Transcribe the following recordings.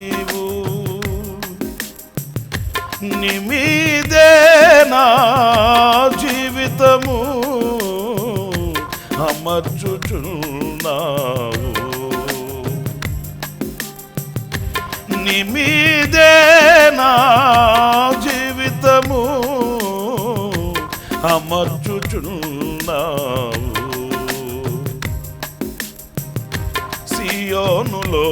నీవు నిమీదే నా జీవితము అమర్చుచున్నావు, నిమీదే నా జీవితము అమర్చుచున్నావు. సియోనులో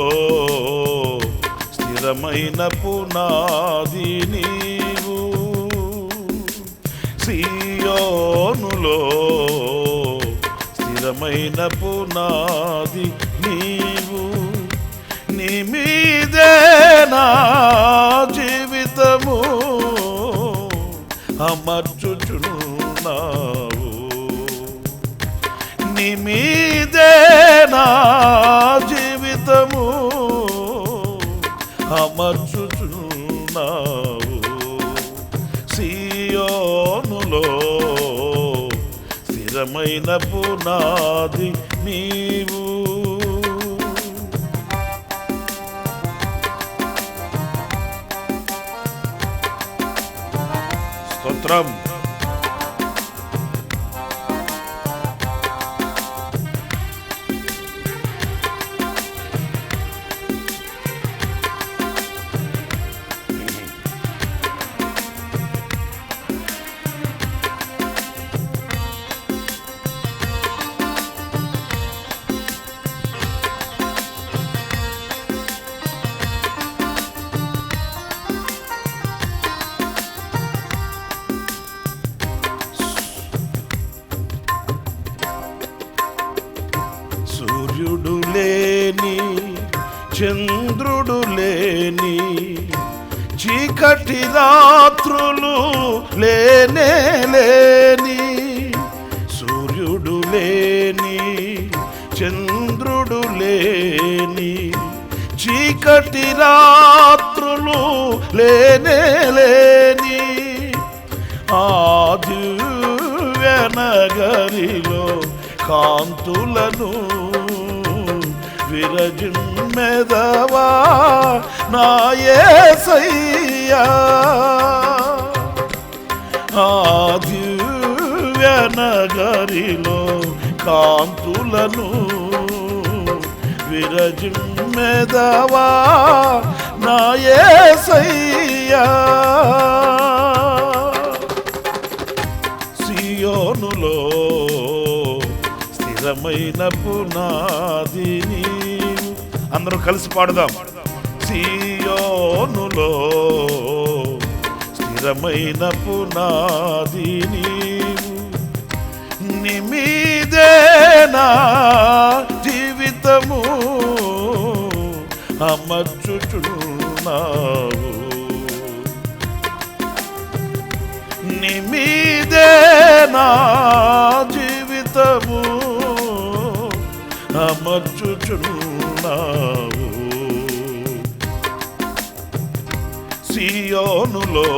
స్థిరమైన పునాది నీవు, సియోనులో స్థిరమైన పునాది నీవు, నీ మీదే నా జీవితము అమర్చుచున్నావు, నీ మీదే నా జీవితము అమర్చుచున్నావు. సియోనులో స్థిరమైన పునాది నీవు. స్తోత్రం. సూర్యుడు లేని చంద్రుడు లేని చీకటి రాత్రులు లేనే లేని, సూర్యుడు లేని చంద్రుడు లేని చీకటి రాత్రులు లేనే లేని, ఆ దివ్య నగరిలో కాంతులను విరజిమ్మెదవా నా యేసయ్యా, ఆ దివ్య నగరిలో కాంతులను విరజిమ్మెదవా నా యేసయ్యా. సియోనులో స్థిరమైన పునాది నీవు. అందరూ కలిసి పాడుదాం. సియోనులో స్థిరమైన పునాది నీవు, నీ మీదే నా జీవితము అమర్చుచున్నావు, నీ మీదే నా జీవితము అమర్చుచున్నావు. సియోనులో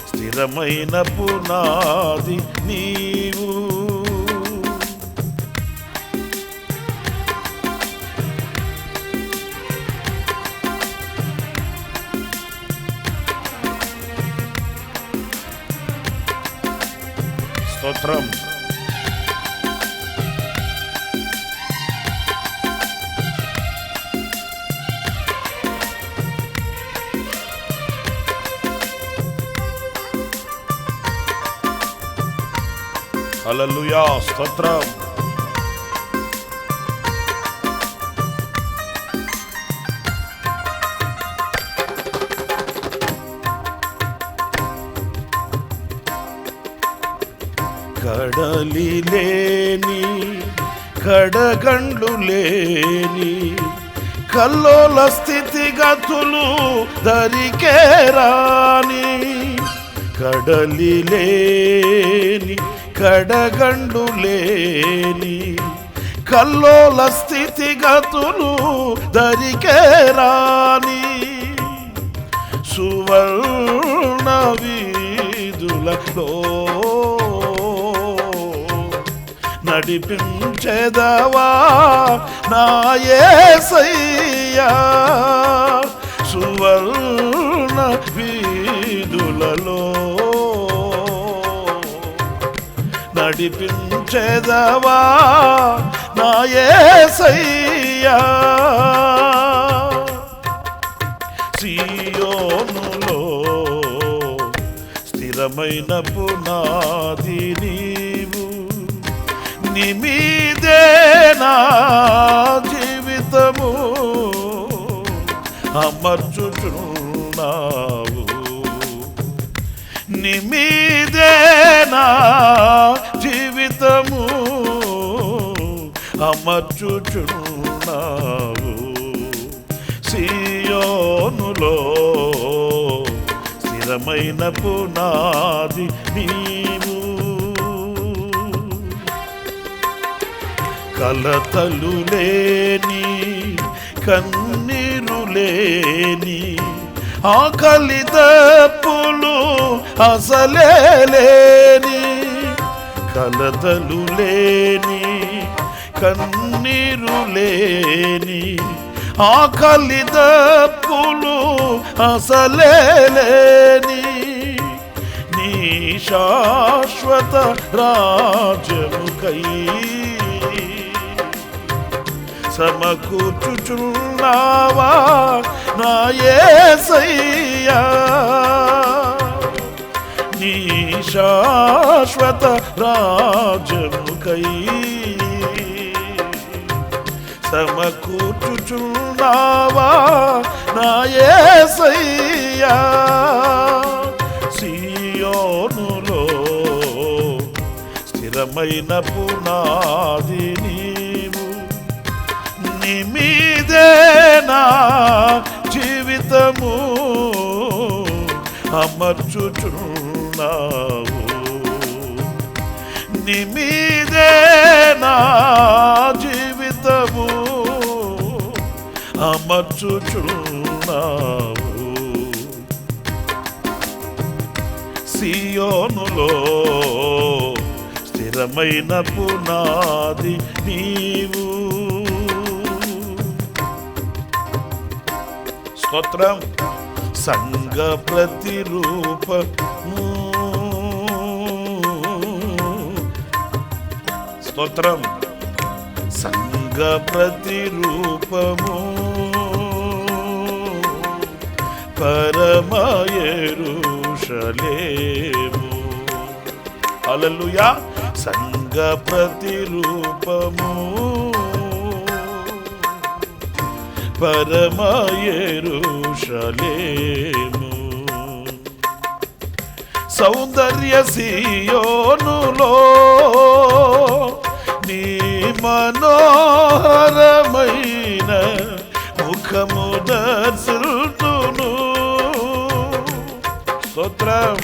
స్థిరమైన పునాది నీవు. స్తోత్రం. హల్లెలూయా. స్తోత్రం. కడలి లేని కడగండ్లు లేని కల్లోల స్థితిగతులు దరికే రాని, కడలి లేని కడగండ్లు లేని కల్లోల స్థితిగతులు దరికే రాని, సువర్ణ వీధులలో నడిపించెదవా నా యేసయ్యా, సువర్ణ వీధులలో నడిపించెదవా నా యేసయ్యా. సియోనులో స్థిరమైన పునాది నీవు, నీ మీదే నా జీవితము అమర్చుచున్నావు. నీ మీదే నా జీవితము అమర్చుచున్నావు. సియోనులో స్థిరమైన పునాది నీవు. కలతలు లేని కన్నీరు లేని ఆకలి దప్పులు అసలే లేని, కలతలు లేని కన్నీరు లేని ఆకలి దప్పులు అసలే లేని, నీ శాశ్వత రాజ్యముకై సమకూర్చుచున్నావా నా యేసయ్యా. నీ శాశ్వత రాజ్యముకై సమకూర్చుచున్నావా నా యేసయ్యా. సియోనులో స్థిరమైన పునాది నీవు, నీ మీదే నా జీవితము అమర్చుచున్నావు. నీ మీదే నా జీవితము అమర్చుచున్నావు. సియోనులో స్థిరమైన పునాది నీవు. స్తోత్రం. సంఘ ప్రతిరూపము, స్తోత్రం. సంఘ ప్రతిరూపము పరమ యెరూషలేము. హల్లెలూయా. సంఘ ప్రతిరూపము పరమ యెరూషలేము. సౌందర్య సియోనులో నీ మనోహరమైన ముఖము దర్శిల్తును. స్తోత్రం.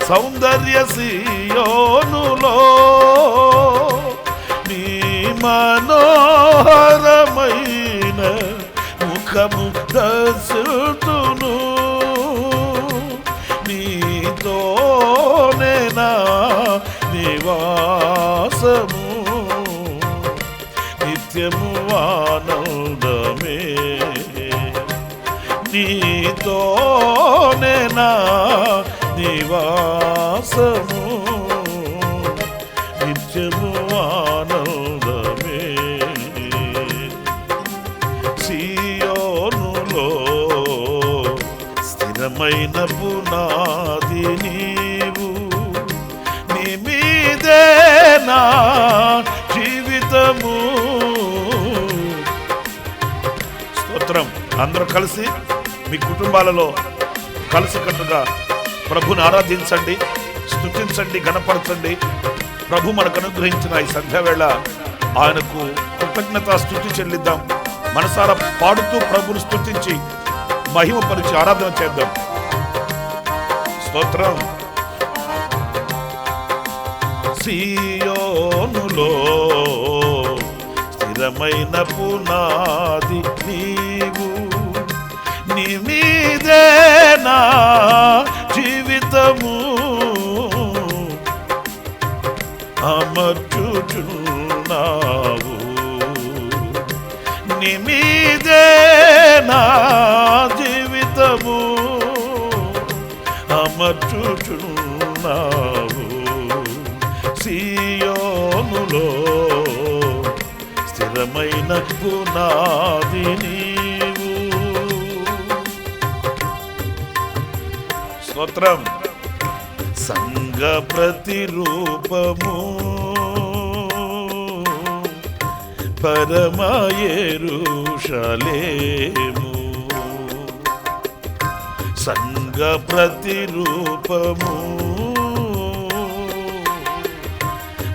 సౌందర్య సియోనులో నీ మనోహరమైన ముఖము దర్శిల్తును. నీతోనే నా నివాసము నిత్యము ఆనందమే. నీతోనే నా నివాసము నిత్యము ఆనందమే. సియోనులో స్థిరమైన పునాది నీవు, నీ మీదే నా జీవితము. స్తోత్రం. అందరూ కలిసి మీ కుటుంబాలలో కలిసికట్టుగా ప్రభుని ఆరాధించండి, స్తుతించండి, గణపరచండి. ప్రభు మనకు అనుగ్రహించిన ఈ సంధ్యావేళ ఆయనకు కృతజ్ఞత స్తుతి చెల్లిద్దాం. మనసారా పాడుతూ ప్రభుని స్తుతించి మహిమపరిచి ఆరాధన చేద్దాం. స్తోత్రం. సియోనులో స్థిరమైన పునాది నీవు, నీ మీదే నా జీవితము అమర్చుచున్నావు. నీ మీదే నా జీవితము పునాది నీవు. స్తోత్రం. సంఘ ప్రతిరూపము పరమ యెరూషలేము. సంఘ ప్రతిరూపము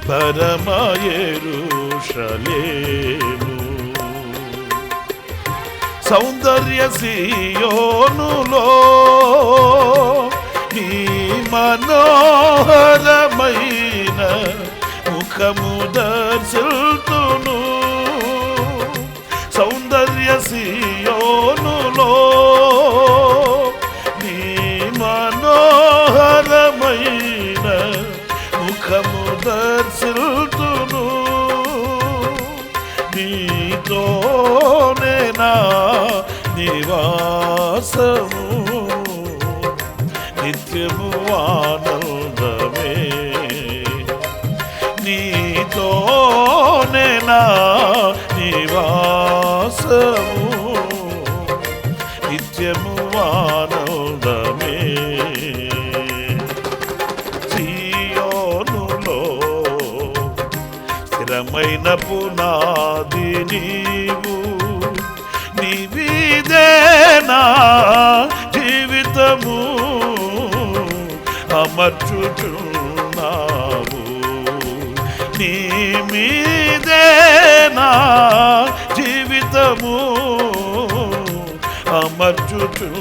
పరమ యెరూషలేము. సౌందర్య సీయోనులో నీ మనోహరమైన ముఖము దర్శిల్తును. సౌందర్య సీయోనులో నీ మనోహరమైన ముఖము దర్శిల్తును. నీతోనే నా నివాసము నిత్యము ఆనందమే. నీతోనే నా నివాసము నిత్యము ఆనందమే. సియోనులో స్థిరమైన పునాది నీవు. నీవిదే నా జీవితము అమర్చుచున్నావు. నీ మీదే నా జీవితము అమర్చుచున్నావు.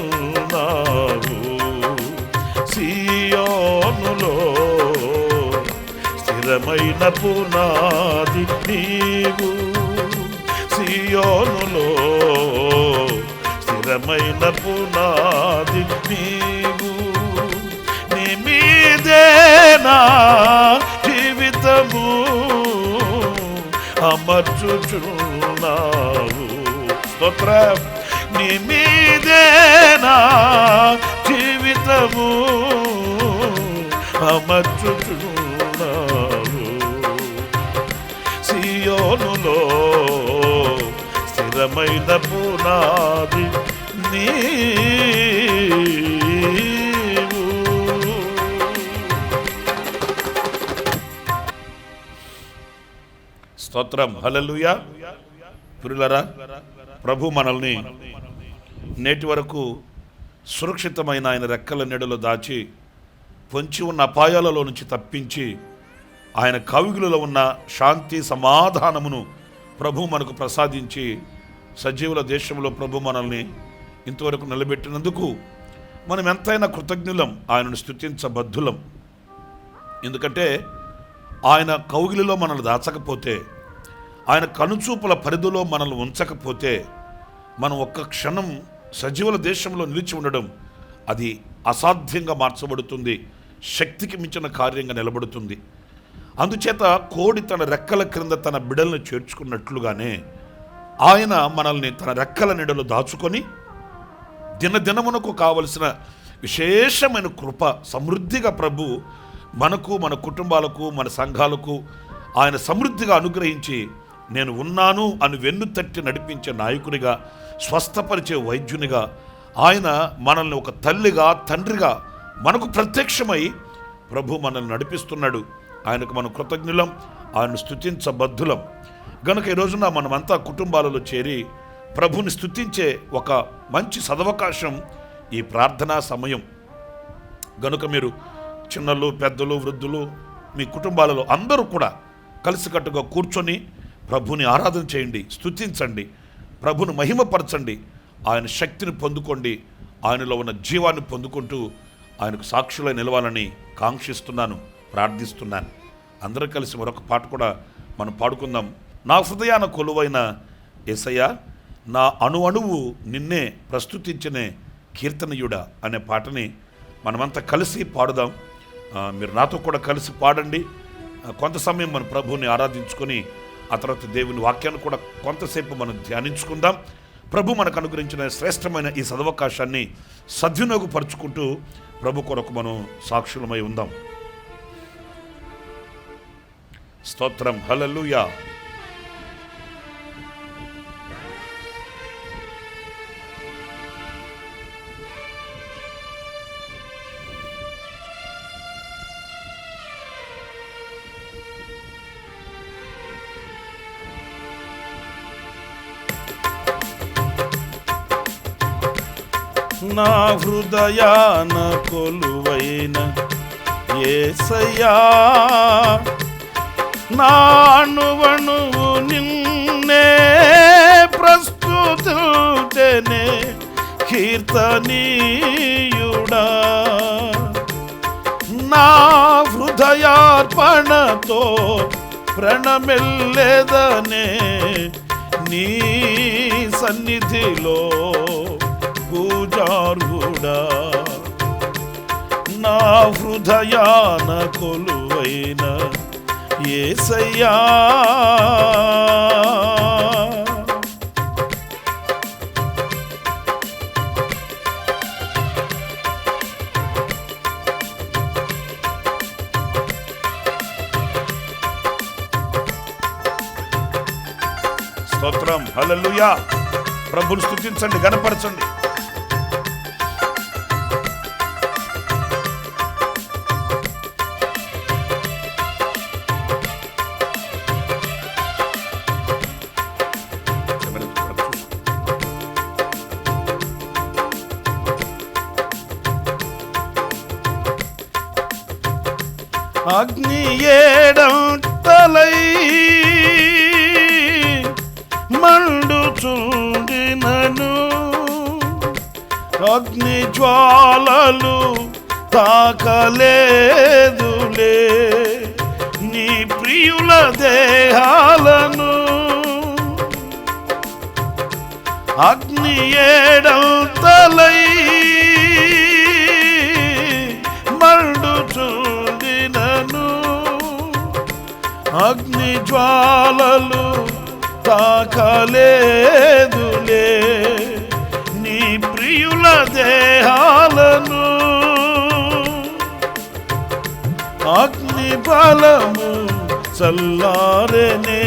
సియోనులో స్థిరమైన పునాది నీవు. సియోనులో స్థిరమైన పునాది నీవు. నీ మీదే నా జీవితము అమర్చుచున్నావు. స్తోత్రం. నీ మీదే నా జీవితము అమర్చుచున్నావు. సియోనులో స్థిరమైన పునాది నీవు. స్తోత్రం. హల్లెలూయా. ప్రియులారా, ప్రభు మనల్ని నేటి వరకు సురక్షితమైన ఆయన రెక్కల నీడలో దాచి పొంచి ఉన్న అపాయాలలో నుంచి తప్పించి ఆయన కవిగులలో ఉన్న శాంతి సమాధానమును ప్రభు మనకు ప్రసాదించి సజీవుల దేశంలో ప్రభు మనల్ని ఇంతవరకు నిలబెట్టినందుకు మనం ఎంతైనా కృతజ్ఞులం, ఆయనను స్తుతించబద్ధులం. ఎందుకంటే ఆయన కౌగిలిలో మనల్ని దాచకపోతే, ఆయన కనుచూపుల పరిధిలో మనల్ని ఉంచకపోతే, మనం ఒక్క క్షణం సజీవుల దేశంలో నిలిచి ఉండడం అది అసాధ్యంగా మార్చబడుతుంది, శక్తికి మించిన కార్యంగా నిలబడుతుంది. అందుచేత కోడి తన రెక్కల క్రింద తన బిడల్ని చేర్చుకున్నట్లుగానే ఆయన మనల్ని తన రెక్కల నీడలో దాచుకొని దినదినమునకు కావలసిన విశేషమైన కృప సమృద్ధిగా ప్రభు మనకు, మన కుటుంబాలకు, మన సంఘాలకు ఆయన సమృద్ధిగా అనుగ్రహించి నేను ఉన్నాను అని వెన్ను తట్టి నడిపించే నాయకునిగా, స్వస్థపరిచే వైద్యునిగా ఆయన మనల్ని ఒక తల్లిగా, తండ్రిగా మనకు ప్రత్యక్షమై ప్రభు మనల్ని నడిపిస్తున్నాడు. ఆయనకు మనం కృతజ్ఞులం, ఆయనను స్తుతించబద్ధులం. గనుక ఈ రోజున మనమంతా కుటుంబాలలో చేరి ప్రభుని స్తుతించే ఒక మంచి సదవకాశం ఈ ప్రార్థనా సమయం. గనుక మీరు చిన్నలు, పెద్దలు, వృద్ధులు, మీ కుటుంబాలలో అందరూ కూడా కలిసికట్టుగా కూర్చొని ప్రభుని ఆరాధన చేయండి, స్తుతించండి, ప్రభుని మహిమపరచండి, ఆయన శక్తిని పొందుకోండి, ఆయనలో ఉన్న జీవాన్ని పొందుకుంటూ ఆయనకు సాక్షులై నిలవాలని కాంక్షిస్తున్నాను, ప్రార్థిస్తున్నాను. అందరూ కలిసి మరొక పాట కూడా మనం పాడుకుందాం. నా హృదయాన కొలువైన యేసయ్యా, నా అణువు నిన్నే ప్రస్తుతించనే కీర్తనయుడా అనే పాటని మనమంతా కలిసి పాడుదాం. మీరు నాతో కూడా కలిసి పాడండి. కొంత సమయం మన ప్రభువుని ఆరాధించుకొని ఆ తర్వాత దేవుని వాక్యాన్ని కూడా కొంతసేపు మనం ధ్యానించుకుందాం. ప్రభు మనకు అనుగ్రహించిన శ్రేష్టమైన ఈ సదవకాశాన్ని సద్వినియోగపరుచుకుంటూ ప్రభు కొరకు మనం సాక్షులమై ఉందాం. స్తోత్రం. హల్లెలూయా. నా హృదయాన కొలువైన యేసయ్యా, నా అణువణువు నిన్నే ప్రస్తుతించెనే కీర్తనీయుడా. నా హృదయార్పణతో ప్రణమిల్లెదనే నీ సన్నిధిలో పూజార్హుడా. నా హృదయాన కొలువైన యేసయ్యా, స్తోత్రం, హల్లెలూయా. ప్రభువును స్తుతించండి, గణపరచండి. అగ్ని ఏడంతలై మండుచుండినను, అగ్ని జ్వాలలు తాకలేదులే నీ ప్రియుల దేహాలను. అగ్ని ఏడంతలై మండుచుండినను, అగ్ని జ్వాలలు తాకలేదులే నీ ప్రియుల దేహాలను. అగ్ని బలము చల్లారెనే,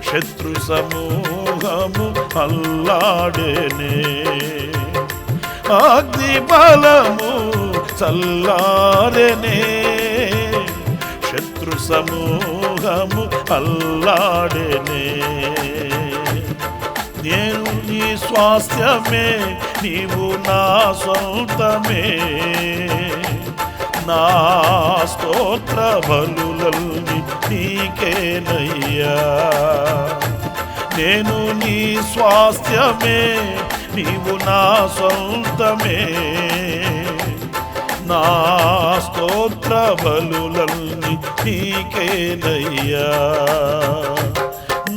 శత్రు సమూహము అల్లాడెనే. అగ్ని బలము చల్లారెనే, శత్రు సమూహము అల్లాడెనే. నేను నీ స్వాస్థ్యమే, నీవు నా సొంతమే. నా స్తోత్ర బలులన్నీ నీకేనయ్యా. నేను నీ స్వాస్థ్యమే, నీవు నా సొంతమే. నా స్తోత్ర బలులన్నీ నీకేనయ్యా.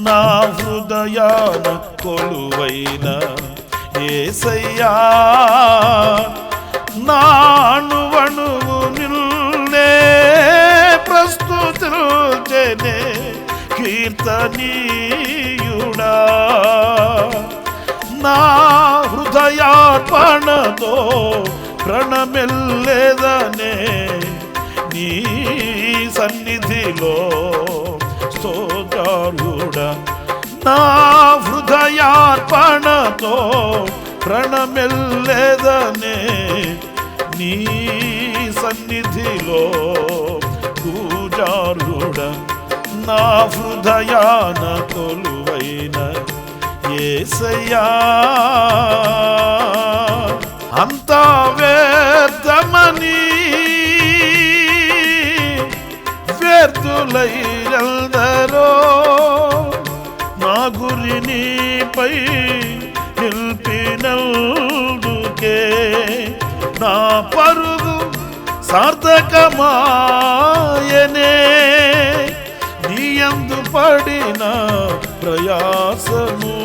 నా హృదయాన కొలువైన యేసయ్యా, నా అణువణువు నిన్నే ప్రస్తుతించెనే కీర్తనీయుడా. నా హృదయార్పణతో ప్రణమిల్లెదనే నీ సన్నిధిలో స్తోత్రార్హుడా. నా హృదయార్పణతో ప్రణమిల్లెదనే నీ సన్నిధిలో పూజార్హుడా. నా హృదయాన కొలువైన యేసయ్యా, అంతా వ్యర్థమని వ్యర్థులైరెల్దరో, నా గురి నీపై నిలిపినందుకే నా పరుగు సార్థకమాయనే. నీయందు పడిన ప్రయాసము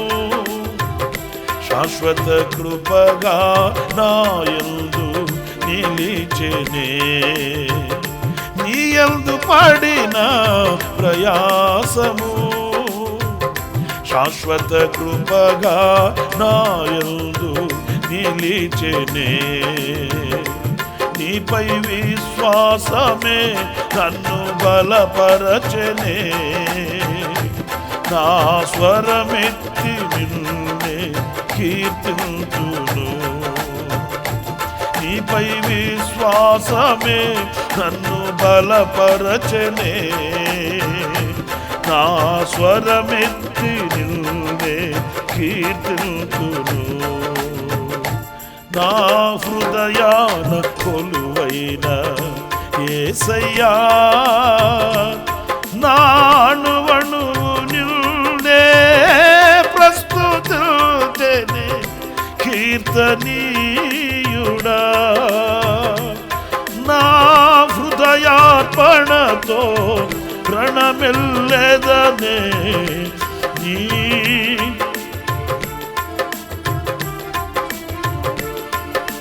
శాశ్వత కృపగా నాయందు నిలిచెనే. నీయందు పడిన ప్రయాసము శాశ్వత కృపగా నాయందు నిలిచెనే. నీపై విశ్వాసమే నన్ను బలపరచెనే. నా స్వరమెత్తి నిన్నే కీర్తింతును. నీపై విశ్వాసమే నన్ను బలపరచెనే. నా స్వరమెత్తి నిన్నే కీర్తింతును. నా హృదయాన కొలువైన యేసయ్యా, నా అణువణువు నిన్నే ప్రస్తుతించెనే కీర్తనీయుడా. నా హృదయార్పణతో ప్రణమిల్లెదనే నీ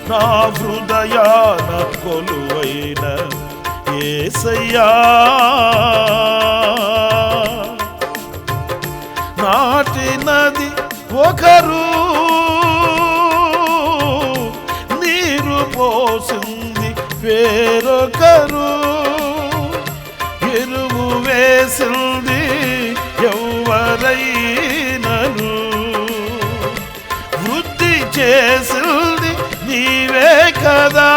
నా హృదయాన కొలువైన యేసయ్యా, నాటినది ఒకరు, నీరు పోసింది వేరొకరు, ఎరువు వేసింది ఎవరైనను, వృద్ధి చేసింది నీవే కదా.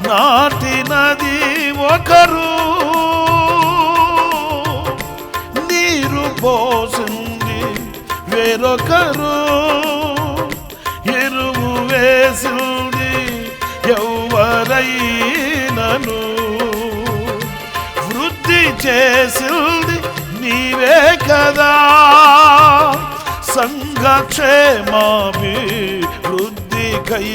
నాటినది ఒకరు, నీరు పోసింది వేరొకరు, ఎరువు వేసింది ఎవరైనను, వృద్ధి చేసింది నీవే కదా. సంఘక్షేమాభివృద్ధికై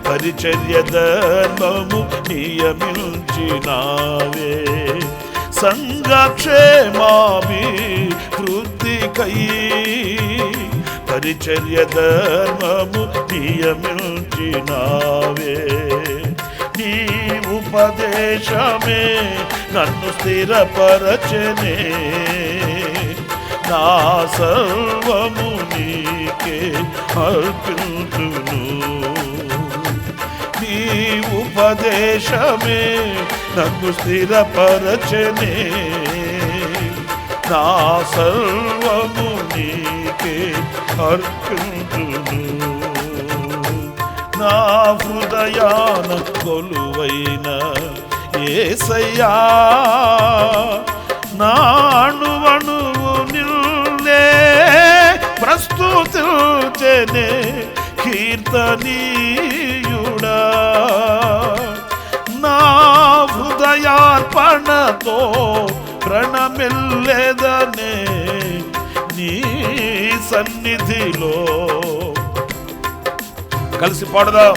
పరిచర్య ధర్మము నియమించినావే. సంఘక్షేమాభివృద్ధికై పరిచర్య ధర్మము నియమించినావే. నీ ఉపదేశమే నన్ను స్థిరపరచనే, నా సర్వము నీకే అర్పించును. నీ ఉపదేశమే నన్ను స్థిరపరచనే, నా సర్వము నీకే అర్పించును. నా హృదయాన కొలువైన యేసయ్యా, నా అణువణువు నిన్నే ప్రస్తుతించెనే కీర్తనీయుడా. నా హృదయార్పణతో ప్రణమిల్లెదనే నీ సన్నిధిలో. కలిసి పాడదాం.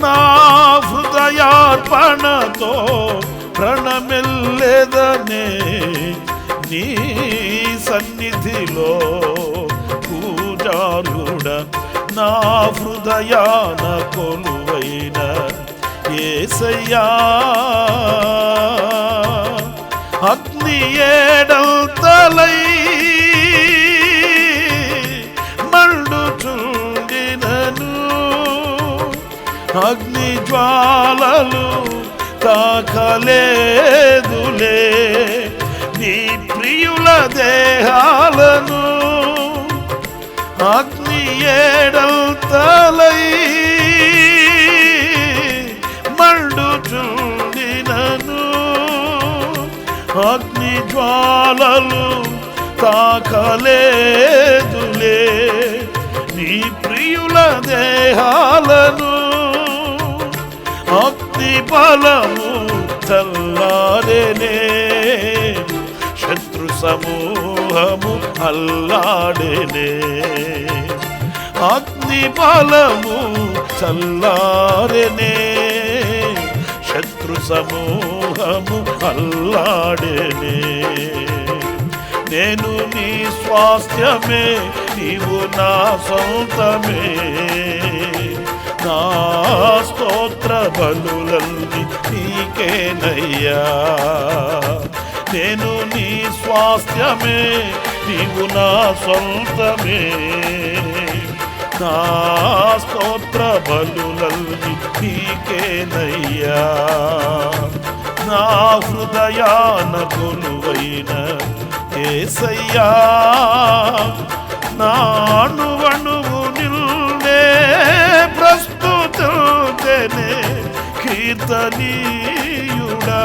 నా హృదయార్పణతో ప్రణమిల్లెదనే నీ సన్నిధిలో. పూజారుడా, నా హృదయాన కొలువైన యేసయ్యా, అగ్ని ఏడంతలై మండుచుండినను, అగ్ని జ్వాలలు తాకలేదులే నీ ప్రియుల దేహాలను. అగ్ని ఏడంతలై మండుచుండినను, అగ్ని జ్వాలలు తాకలేదులే నీ ప్రియుల దేహాలను. అగ్ని బలము చల్లారెనే, శత్రు సమూహము అల్లాడెనే. అగ్ని బలము చల్లారెనే, శత్రు సమూహము అల్లాడెనే. నేను నీ స్వాస్థ్యమే, నీవు నా సొంతమే. నా స్తోత్ర బలులన్నీ నీకేనయ్యా. నేను నీ స్వాస్థ్యమే, నీవు నా సొంతమే. నా స్తోత్ర బలులన్నీ నీకేనయ్యా. నా హృదయాన కొలువైన యేసయ్యా, నా అణువణువు నిన్నే ప్రస్తుతించెనే కీర్తనీయుడా.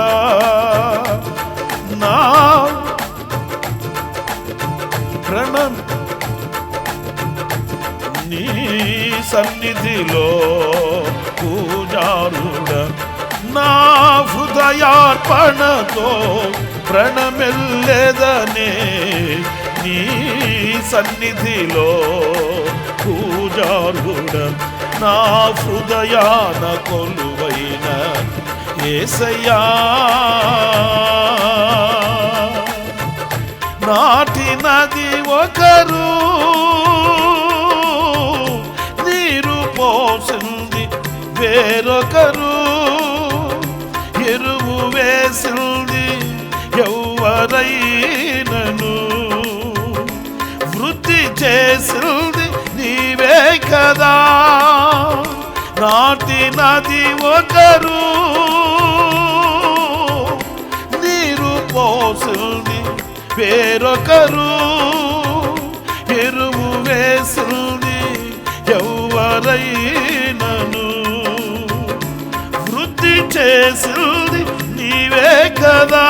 నా నీ సన్నిధిలో పూజారుడ నా హృదయార్పణతో ప్రణమెల్లెదనే నీ సన్నిధిలో పూజారుడ నా హృదయాన కొలువైన యేసయ్యా నాటినది ఒకరు నీరు పోసింది వేరొకరు ఎరువు వేసింది ఎవరైనను వృద్ధి చేసింది నీవే కదా నాటినది ఒకరు నీరు పోసింది వేరొకరు ఎరువు వేసింది ఎవరైనను వృద్ధి చేసింది నీవే కదా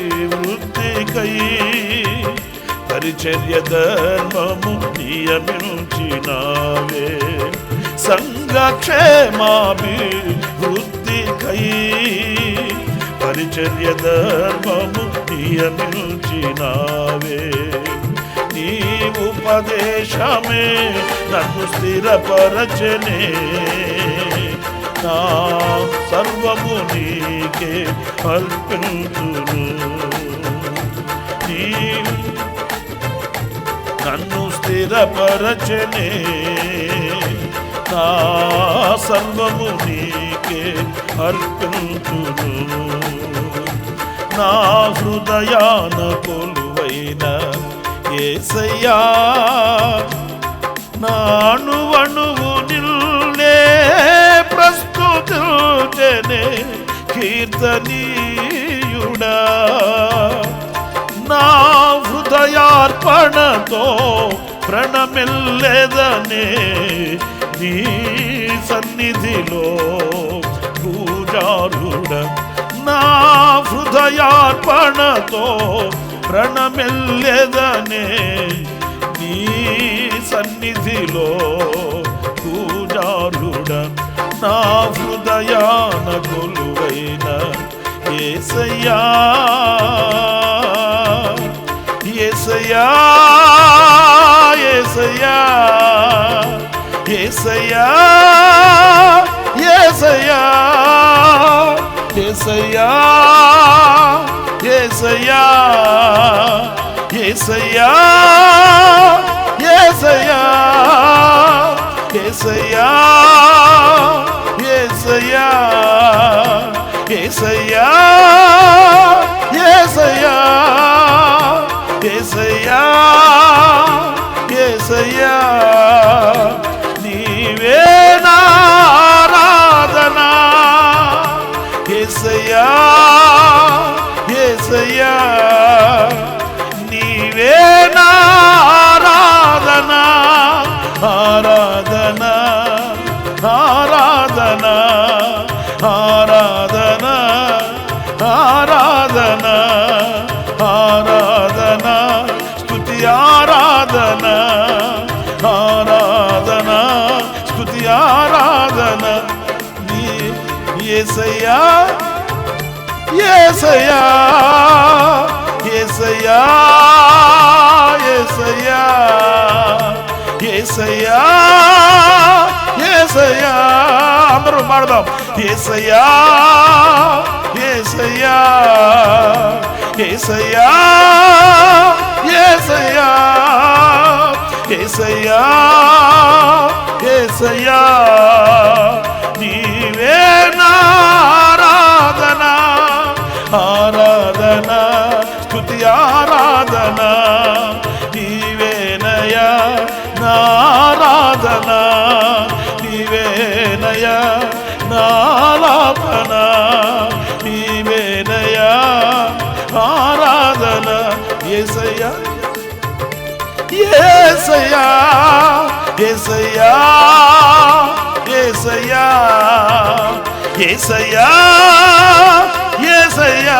సంఘక్షేమాభివృద్ధికై పరిచర్య ధర్మము నియమించినావే సంఘక్షేమాభివృద్ధికై పరిచర్య ధర్మము నియమించినావే నీ ఉపదేశమే నన్ను స్థిరపరచనే నా సర్వము నీకే అర్పించును నీ నన్ను స్థిరపరచనే నా సర్వము నీకే అర్పించును నా హృదయాన కొలువైన యేసయ్యా నా అణువణువు నిన్నే ప్రస్తుతించెనే కీర్తనీయుడా నా హృదయార్పణతో ప్రణమిల్లెదనే నీ సన్నిధిలో పూజారుడ నా హృదయార్పణతో ప్రణమిల్లెదనే నీ సన్నిధిలో పూజారుడ నా హృదయాన కొలువైన యేసయ్యా యేసయ్యా యేసయ్యా యేసయ్యా యేసయ్యా యేసయ్యా యేసయ్యా యేసయ్యా యేసయ్యా యేసయ్యా యేసయ్యా యేసయ్యా యేసయ్యా యేసయ్యా యేసయ్యా నీవే నా ఆరాధన యేసయ్యా యేసయ్యా నీవే నా ఆరాధన ఆరాధన ఆరాధన ఆరాధన ఆరాధన ఆరాధన స్తుతి ఆరాధన ఆరాధన స్తుతి ఆరాధన నీ యేసయ్యా యేసయ్యా యేసయ్యా యేసయ్యా యేసయ్యా యేసయ్యా అందరూ పాడదాం యేసయ్యా యేసయ్యా యేసయ్యా యేసయ్యా యేసయ్యా యేసయ్యా నీవే నా ఆరాధన ఆరాధన స్తుతి ఆరాధన నీవేనయా నా ఆరాధన నీవేనయా నా ఆలాపన నీవేనయా ఆరాధన యేసయ్యా యేసయ్యా యేసయ్యా యేసయ్యా యేసయ్యా యేసయ్యా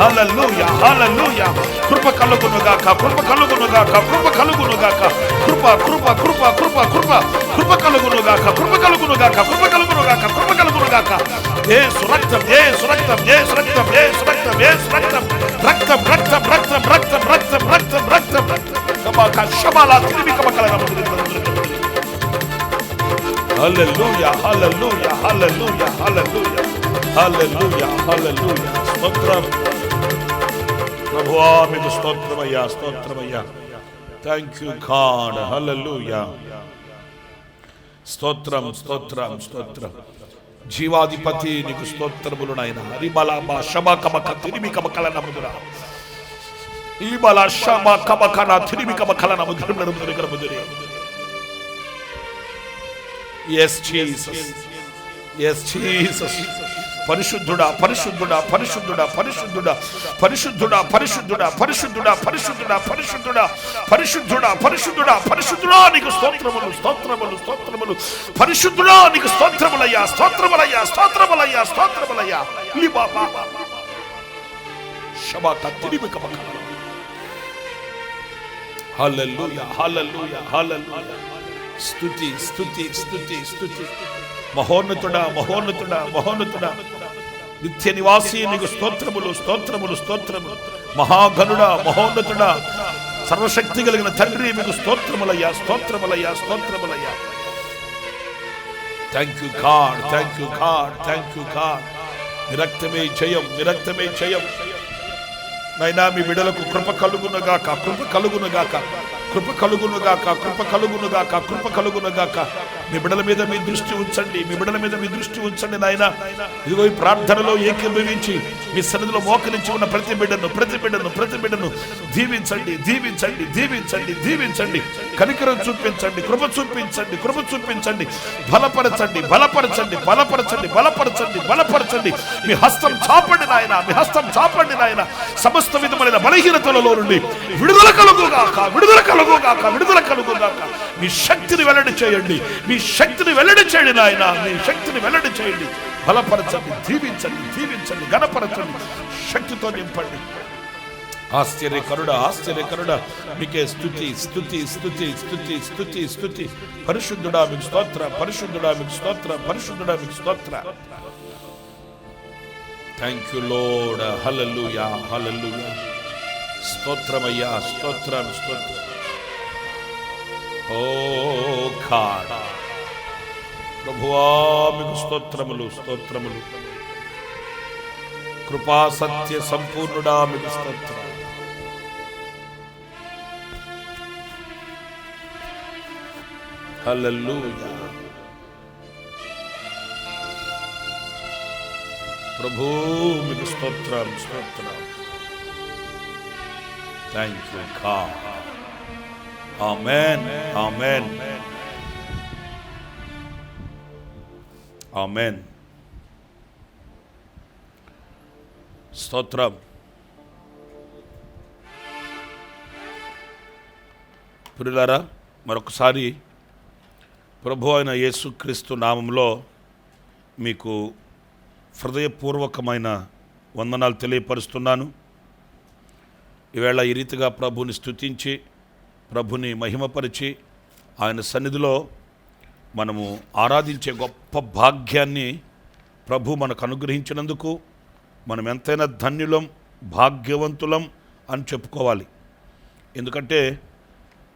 హల్లెలూయా హల్లెలూయా. కృప కలుగునుగాక, కృప కలుగునుగాక, కృప కలుగునుగాక. కృప కృప కృప కృప కృప కృప కలుగునుగాక, కృప కలుగునుగాక, కృప కలుగునుగాక, కృప కలుగునుగాక. యేసు రక్తం, యేసు రక్తం, యేసు రక్తం, యేసు రక్తం, యేసు రక్తం. రక్తం రక్తం రక్తం రక్తం రక్తం రక్తం రక్తం. కమక శబల తిరిమి కమకల నముదిరి. హల్లెలూయా హల్లెలూయా హల్లెలూయా హల్లెలూయా హల్లెలూయా హల్లెలూయా. స్తోత్రం ప్రభువా, మీకు స్తోత్రమయ్యా, స్తోత్రమయ్యా. Thank you God. హల్లెలూయా. స్తోత్రం స్తోత్రం స్తోత్రం. జీవాధిపతి నీకు స్తోత్రములు నాయనా. రిబలాబా షబా కమక తిరిమి కమకల నముదురా. ఈబలా షబా కమకన తిరిమి కమకల నముదురు నముదురు నముదురు. Yes Jesus, yes Jesus. పరిశుద్ధుడా పరిశుద్ధుడా పరిశుద్ధుడా పరిశుద్ధుడా పరిశుద్ధుడా పరిశుద్ధుడా పరిశుద్ధుడా పరిశుద్ధుడా పరిశుద్ధుడా పరిశుద్ధుడా పరిశుద్ధుడా పరిశుద్ధుడా నీకు స్తోత్రములు స్తోత్రములు స్తోత్రములు. పరిశుద్ధుడా నీకు స్తోత్రములయ్యా, స్తోత్రములయ్యా, స్తోత్రములయ్యా, స్తోత్రములయ్యా. లిబాబా షబా కత్తిరిమి కమక. హల్లెలూయా హల్లెలూయా హల్లెలూయా. స్తుతి స్తుతి స్తుతి స్తుతి. మహోన్నతుడా మహోన్నతుడా మహోన్నతుడా, నిత్య నివాసి నీకు స్తోత్రములు స్తోత్రములు స్తోత్రములు. మహాగణుడా మహోన్నతుడా, సర్వశక్తి కలిగిన తండ్రి మీకు స్తోత్రములయ్యా, స్తోత్రములయ్యా, స్తోత్రములయ్యా. Thank you God, thank you God, thank you God. మీ రక్తమే జయం, మీ రక్తమే జయం. నైనా మీ బిడ్డలకు కృప కలుగునుగాక, కృప కలుగునుగాక, కృప కలుగునుగాక, కృప కలుగునుగాక, కృప కలుగునుగాక. మీ బిడ్డల మీద మీ దృష్టి ఉంచండి, మీ బిడ్డల మీద మీ దృష్టి ఉంచండి నాయన. ఇదిగో ఈ ప్రార్థనలో ఏకీభవించి మీ సన్నిధిలో మోకరించి ఉన్న ప్రతి బిడ్డను ప్రతి బిడ్డను ప్రతి బిడ్డను దీవించండి, దీవించండి, దీవించండి, దీవించండి. కనికరం చూపించండి, కృప చూపించండి, కృప చూపించండి. బలపరచండి, బలపరచండి, బలపరచండి, బలపరచండి, బలపరచండి. మీ హస్తం చాపండి నాయన, మీ హస్తం చాపండి నాయన. సమస్త విధమైన బలహీనతలలో నుండి విడుదల కలుగుగాక, విడుదల కలుగుగాక, విడుదల కలుగుగాక. మీ శక్తిని వెల్లడి చేయండి, మీ శక్తిని వెల్లడి చేయండి నాయన, మీ శక్తిని వెల్లడి చేయండి. బలపరచండి, దీవించండి, దీవించండి, గణపరచండి, శక్తితో నింపండి. ఆశ్చర్యకరుడా ఆశ్చర్యకరుడా, మీకే స్తుతి స్తుతి స్తుతి స్తుతి స్తుతి స్తుతి. పరిశుద్ధుడా మీకు స్తోత్ర, పరిశుద్ధుడా మీకు స్తోత్ర, పరిశుద్ధుడా మీకు స్తోత్ర. Thank you Lord. Hallelujah hallelujah. స్తోత్రమయ్యా, స్తోత్రం స్తోత్రం. ఓ గాడ్, ప్రభువా మీకు స్తోత్రములు స్తోత్రములు. కృపా సత్య సంపూర్ణుడా మీకు స్తోత్రం. హల్లెలూయా. ప్రభు మీకు స్తోత్రం స్తోత్రం. Thank you God. Amen amen amen. స్తోత్రం. ప్రియులారా, మరొకసారి ప్రభు అయిన యేసుక్రీస్తు నామంలో మీకు హృదయపూర్వకమైన వందనాలు తెలియపరుస్తున్నాను. ఈవేళ ఈ రీతిగా ప్రభుని స్తుతించి ప్రభుని మహిమపరిచి ఆయన సన్నిధిలో మనము ఆరాధించే గొప్ప భాగ్యాన్ని ప్రభు మనకు అనుగ్రహించినందుకు మనం ఎంతైనా ధన్యులం, భాగ్యవంతులం అని చెప్పుకోవాలి. ఎందుకంటే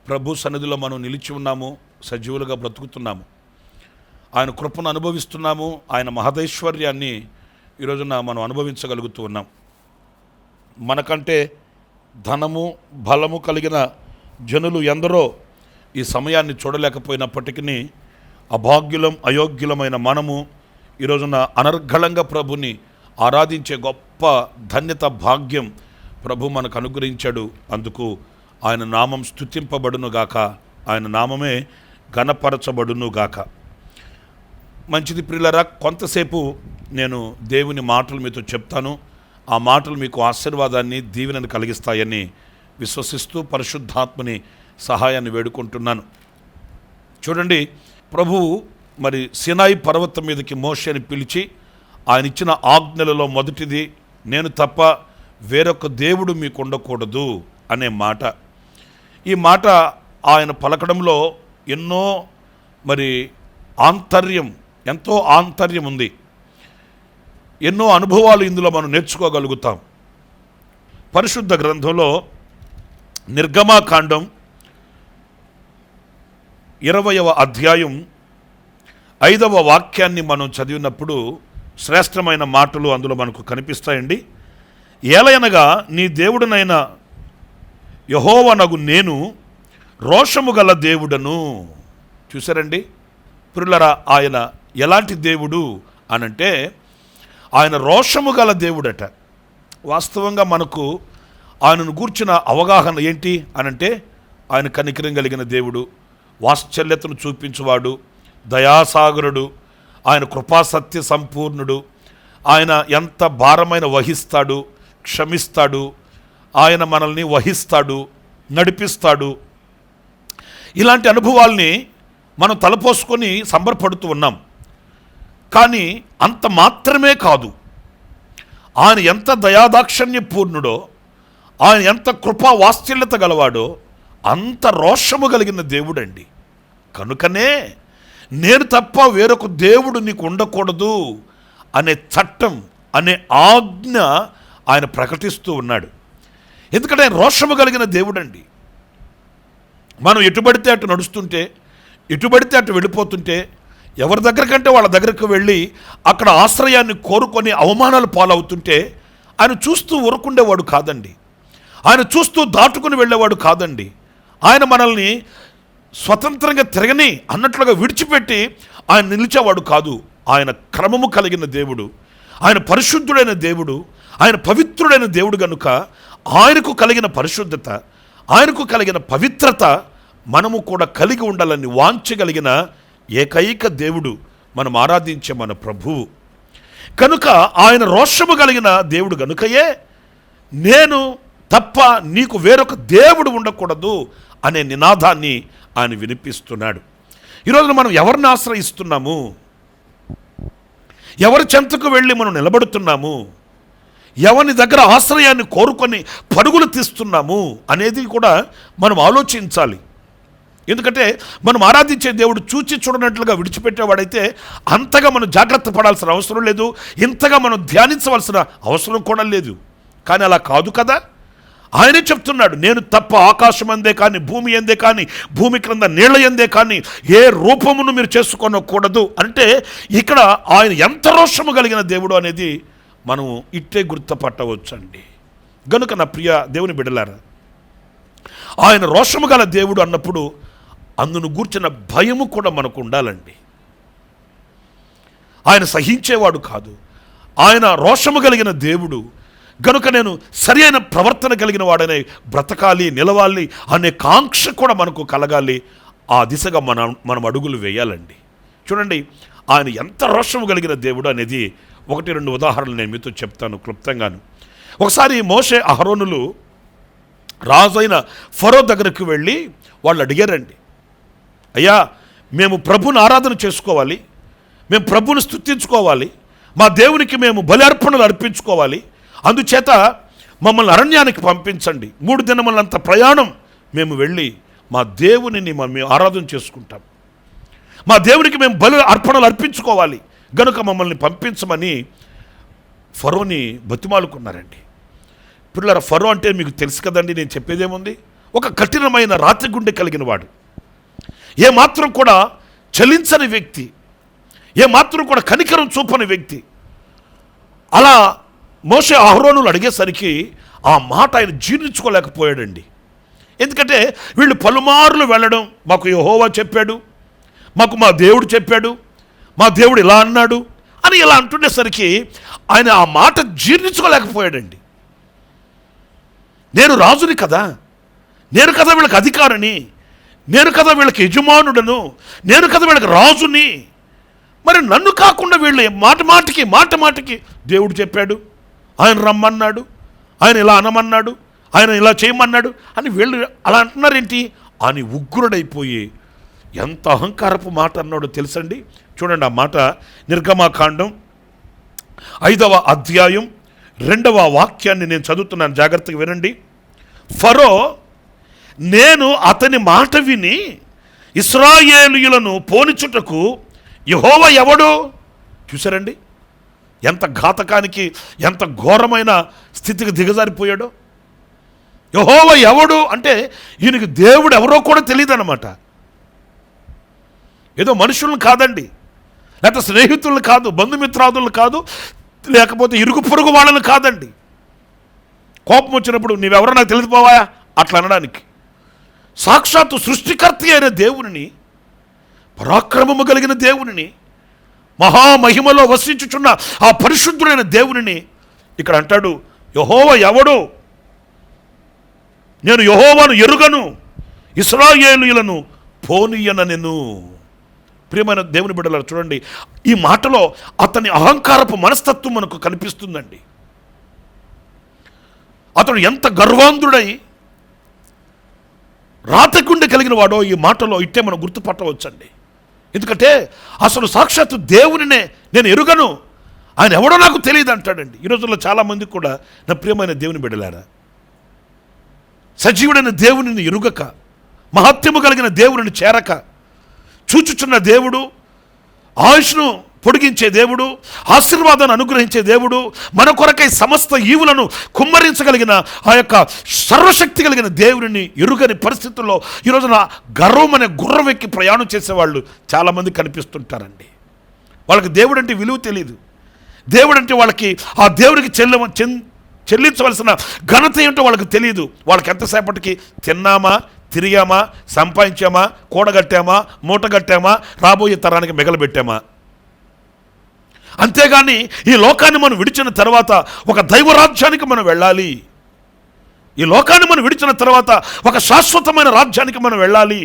ప్రభు సన్నిధిలో మనం నిలిచి ఉన్నాము, సజీవులుగా బ్రతుకుతున్నాము, ఆయన కృపను అనుభవిస్తున్నాము, ఆయన మహదైశ్వర్యాన్ని ఈరోజున మనం అనుభవించగలుగుతూ ఉన్నాం. మనకంటే ధనము బలము కలిగిన జనులు ఎందరో ఈ సమయాన్ని చూడలేకపోయినప్పటికీ అభాగ్యులం అయోగ్యులమైన మనము ఈరోజున అనర్గళంగా ప్రభుని ఆరాధించే గొప్ప ధన్యత భాగ్యం ప్రభు మనకు అనుగ్రహించాడు. అందుకు ఆయన నామం స్తుతింపబడునుగాక, ఆయన నామమే ఘనపరచబడునుగాక. మంచిది ప్రియులారా, కొంతసేపు నేను దేవుని మాటలు మీతో చెప్తాను. ఆ మాటలు మీకు ఆశీర్వాదాన్ని దీవెనను కలిగిస్తాయని విశ్వసిస్తూ పరిశుద్ధాత్మని సహాయాన్ని వేడుకుంటున్నాను. చూడండి, ప్రభువు మరి సినాయి పర్వతం మీదకి మోషేని పిలిచి ఆయన ఇచ్చిన ఆజ్ఞలలో మొదటిది, నేను తప్ప వేరొక దేవుడు మీకు ఉండకూడదు అనే మాట. ఈ మాట ఆయన పలకడంలో ఎన్నో ఎంతో ఆంతర్యం ఉంది. ఎన్నో అనుభవాలు ఇందులో మనం నేర్చుకోగలుగుతాం. పరిశుద్ధ గ్రంథంలో నిర్గమాకాండం 20వ అధ్యాయం 5వ వాక్యాన్ని మనం చదివినప్పుడు శ్రేష్టమైన మాటలు అందులో మనకు కనిపిస్తాయండి. ఏలయనగా నీ దేవుడునైన యెహోవానగు నేను రోషము గల దేవుడను. చూసారండి ప్రియులారా, ఆయన ఎలాంటి దేవుడు అనంటే ఆయన రోషము గల దేవుడట. వాస్తవంగా మనకు ఆయనను గూర్చిన అవగాహన ఏంటి అనంటే ఆయన కనికరం కలిగిన దేవుడు, వాత్సల్యతను చూపించువాడు, దయాసాగరుడు, ఆయన కృపాసత్య సంపూర్ణుడు, ఆయన ఎంత భారమైన వహిస్తాడు, క్షమిస్తాడు, ఆయన మనల్ని వహిస్తాడు, నడిపిస్తాడు. ఇలాంటి అనుభవాల్ని మనం తలపోసుకొని సంబరపడుతూ ఉన్నాం. కానీ అంత మాత్రమే కాదు, ఆయన ఎంత దయాదాక్షణ్య పూర్ణుడో, ఆయన ఎంత కృపా వాత్సల్యత గలవాడో అంత రోషము కలిగిన దేవుడండి. కనుకనే నేను తప్ప వేరొక దేవుడు నీకు ఉండకూడదు అనే చట్టం, అనే ఆజ్ఞ ఆయన ప్రకటిస్తూ ఉన్నాడు. ఎందుకంటే ఆయన రోషము కలిగిన దేవుడండి. మనం ఎటుబడితే అటు నడుస్తుంటే, ఎటుబడితే అటు వెళ్ళిపోతుంటే, ఎవరి దగ్గరకంటే వాళ్ళ దగ్గరకు వెళ్ళి అక్కడ ఆశ్రయాన్ని కోరుకొని అవమానాలు పాలవుతుంటే ఆయన చూస్తూ ఊరుకుండేవాడు కాదండి. ఆయన చూస్తూ దాటుకుని వెళ్ళేవాడు కాదండి. ఆయన మనల్ని స్వతంత్రంగా తిరగని అన్నట్లుగా విడిచిపెట్టి ఆయన నిలిచేవాడు కాదు. ఆయన క్రమము కలిగిన దేవుడు, ఆయన పరిశుద్ధుడైన దేవుడు, ఆయన పవిత్రుడైన దేవుడు. కనుక ఆయనకు కలిగిన పరిశుద్ధత, ఆయనకు కలిగిన పవిత్రత మనము కూడా కలిగి ఉండాలని వాంఛగలిగిన ఏకైక దేవుడు మనం ఆరాధించే మన ప్రభువు. కనుక ఆయన రోషము కలిగిన దేవుడు గనుకయే నేను తప్ప నీకు వేరొక దేవుడు ఉండకూడదు అనే నినాదాన్ని ఆయన వినిపిస్తున్నాడు. ఈరోజు మనం ఎవరిని ఆశ్రయిస్తున్నాము, ఎవరి చెంతకు వెళ్ళి మనం నిలబడుతున్నాము, ఎవరి దగ్గర ఆశ్రయాన్ని కోరుకొని పరుగులు తీస్తున్నాము అనేది కూడా మనం ఆలోచించాలి. ఎందుకంటే మనం ఆరాధించే దేవుడు చూచి చూడనట్లుగా విడిచిపెట్టేవాడైతే అంతగా మనం జాగ్రత్త పడాల్సిన అవసరం లేదు, ఇంతగా మనం ధ్యానించవలసిన అవసరం కూడా లేదు. కానీ అలా కాదు కదా. ఆయనే చెప్తున్నాడు, నేను తప్ప ఆకాశం అందే కానీ, భూమి ఎందే కానీ, భూమి క్రింద నీళ్ల ఎందే కానీ ఏ రూపమును మీరు చేసుకోనకూడదు అంటే ఇక్కడ ఆయన ఎంత రోషము కలిగిన దేవుడు అనేది మనం ఇట్టే గుర్తుపట్టవచ్చండి. గనుక నా ప్రియ దేవుని బిడ్డలారా, ఆయన రోషము గల దేవుడు అన్నప్పుడు అందును గూర్చిన భయము కూడా మనకు ఉండాలండి. ఆయన సహించేవాడు కాదు, ఆయన రోషము కలిగిన దేవుడు. గనుక నేను సరి అయిన ప్రవర్తన కలిగిన వాడనే బ్రతకాలి, నిలవాలి అనే కాంక్ష కూడా మనకు కలగాలి. ఆ దిశగా మనం అడుగులు వేయాలండి. చూడండి ఆయన ఎంత రోషము కలిగిన దేవుడు అనేది 1-2 ఉదాహరణలు నేను మీతో చెప్తాను క్లుప్తంగాను. ఒకసారి మోషే అహరోనులు రాజైన ఫరో దగ్గరకు వెళ్ళి వాళ్ళు అడిగారండి, అయ్యా మేము ప్రభుని ఆరాధన చేసుకోవాలి, మేము ప్రభుని స్తుతించుకోవాలి, మా దేవునికి మేము బలి అర్పణలు అర్పించుకోవాలి, అందుచేత మమ్మల్ని అరణ్యానికి పంపించండి, 3 దినములంత ప్రయాణం మేము వెళ్ళి మా దేవుని మేము ఆరాధన చేసుకుంటాం, మా దేవునికి మేము బలి అర్పణలు అర్పించుకోవాలి, గనుక మమ్మల్ని పంపించమని ఫరోని బతిమాలుకున్నారండి. పిల్లల ఫరో అంటే మీకు తెలుసు కదండి, నేను చెప్పేదేముంది, ఒక కఠినమైన రాతి గుండె కలిగిన వాడు, ఏమాత్రం కూడా చలించని వ్యక్తి, ఏమాత్రం కూడా కనికరం చూపని వ్యక్తి. అలా మోషే అహరోనులు అడిగేసరికి ఆ మాట ఆయన జీర్ణించుకోలేకపోయాడండి. ఎందుకంటే వీళ్ళు పలుమార్లు వెళ్ళడం, మాకు యెహోవా చెప్పాడు, మాకు మా దేవుడు చెప్పాడు, మా దేవుడు ఇలా అన్నాడు అని ఇలా అంటుండేసరికి ఆయన ఆ మాట జీర్ణించుకోలేకపోయాడండి. నేను రాజుని కదా, నేను కదా వీళ్ళకి అధికారిని, నేను కదా వీళ్ళకి యజమానుడను, నేను కదా వీళ్ళకి రాజుని, మరి నన్ను కాకుండా వీళ్ళు మాట మాటికి దేవుడు చెప్పాడు, ఆయన రమ్మన్నాడు, ఆయన ఇలా అనమన్నాడు, ఆయన ఇలా చేయమన్నాడు అని వీళ్ళు అలా అంటున్నారేంటి అని ఉగ్రుడైపోయి ఎంత అహంకారపు మాట అన్నాడో తెలుసండి. చూడండి ఆ మాట నిర్గమాకాండం 5వ అధ్యాయం 2వ వాక్యాన్ని నేను చదువుతున్నాను, జాగ్రత్తగా వినండి. ఫరో, నేను అతని మాట విని ఇశ్రాయేలీయులను పోనిచుటకు యెహోవా ఎవడు? చూసారండి ఎంత ఘాతకానికి, ఎంత ఘోరమైన స్థితికి దిగజారిపోయాడో. యెహోవా ఎవడు అంటే ఈయనకి దేవుడు ఎవరో కూడా తెలియదు అన్నమాట. ఏదో మనుషులను కాదండి, లేకపోతే స్నేహితులను కాదు, బంధుమిత్రాదులను కాదు, లేకపోతే ఇరుగు పొరుగు వాళ్ళని కాదండి. కోపం వచ్చినప్పుడు నీవెవరో నాకు తెలిసిపోవా అట్లా అనడానికి సాక్షాత్తు సృష్టికర్త అయిన దేవునిని, పరాక్రమము కలిగిన దేవునిని, మహామహిమలో వసించుచున్న ఆ పరిశుద్ధుడైన దేవునిని ఇక్కడ అంటాడు, యెహోవా ఎవడు? నేను యెహోవాను ఎరుగను, ఇశ్రాయేలీయులను పోనీయనెను. ప్రియమైన దేవుని బిడ్డలారా, చూడండి, ఈ మాటలో అతని అహంకారపు మనస్తత్వం మనకు కనిపిస్తుందండి. అతడు ఎంత గర్వాంధుడై రాతకుండి కలిగిన వాడో ఈ మాటలో ఇట్టే మనం గుర్తుపట్టవచ్చండి. ఎందుకంటే అసలు సాక్షాత్తు దేవునినే నేను ఎరుగను, ఆయన ఎవడో నాకు తెలియదు అంటాడండి. ఈ రోజుల్లో చాలామంది కూడా, నా ప్రియమైన దేవుని బిడ్డలారా, సజీవుడైన దేవునిని ఎరుగక, మహత్యము కలిగిన దేవునిని చేరక, చూచుచున్న దేవుడు, ఆయుష్ను పొడిగించే దేవుడు, ఆశీర్వాదాన్ని అనుగ్రహించే దేవుడు, మన కొరకై సమస్త ఈవులను కుమ్మరించగలిగిన ఆ యొక్క సర్వశక్తి కలిగిన దేవుడిని ఎరుగని పరిస్థితుల్లో ఈ రోజున గర్వం అనే గుర్రం ఎక్కి ప్రయాణం చేసేవాళ్ళు చాలామంది కనిపిస్తుంటారండి. వాళ్ళకి దేవుడు అంటే విలువ తెలియదు. దేవుడు అంటే వాళ్ళకి ఆ దేవుడికి చెల్లించవలసిన ఘనత ఏంటో వాళ్ళకి తెలియదు. వాళ్ళకి ఎంతసేపటికి తిన్నామా, తిరిగామా, సంపాదించామా, కూడగట్టామా, మూటగట్టామా, రాబోయే తరానికి మిగలబెట్టామా, అంతేగాని ఈ లోకాన్ని మనం విడిచిన తర్వాత ఒక దైవరాజ్యానికి మనం వెళ్ళాలి, ఈ లోకాన్ని మనం విడిచిన తర్వాత ఒక శాశ్వతమైన రాజ్యానికి మనం వెళ్ళాలి,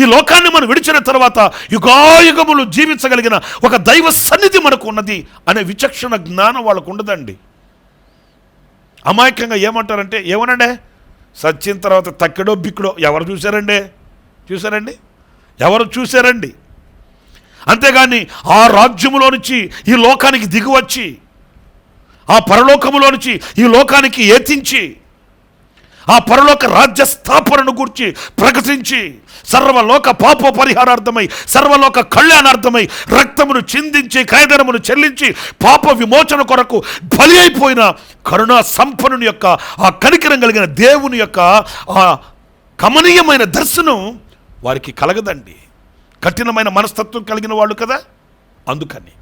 ఈ లోకాన్ని మనం విడిచిన తర్వాత యుగాయుగములు జీవించగలిగిన ఒక దైవ సన్నిధి మనకు ఉన్నది అనే విచక్షణ జ్ఞానం వాళ్ళకు ఉండదండి. అమాయకంగా ఏమంటారంటే, ఏమనండి సచ్చిన తర్వాత తక్కెడో బిక్కుడో ఎవరు చూశారండి? ఎవరు చూశారండి? అంతేగాని ఆ రాజ్యములో నుంచి ఈ లోకానికి దిగివచ్చి, ఆ పరలోకములో నుంచి ఈ లోకానికి ఏతించి, ఆ పరలోక రాజ్య స్థాపనను గురించి ప్రకటించి, సర్వలోక పాప పరిహారార్థమై, సర్వలోక కళ్యాణార్థమై రక్తమును చిందించి, కాయదనమును చెల్లించి, పాప విమోచన కొరకు బలి అయిపోయిన కరుణా సంపన్నుని యొక్క ఆ కనికరం కలిగిన దేవుని యొక్క ఆ కమనీయమైన దర్శనం వారికి కలగదండి. కఠినమైన మనస్తత్వం కలిగిన వాళ్ళు కదా. అందుకని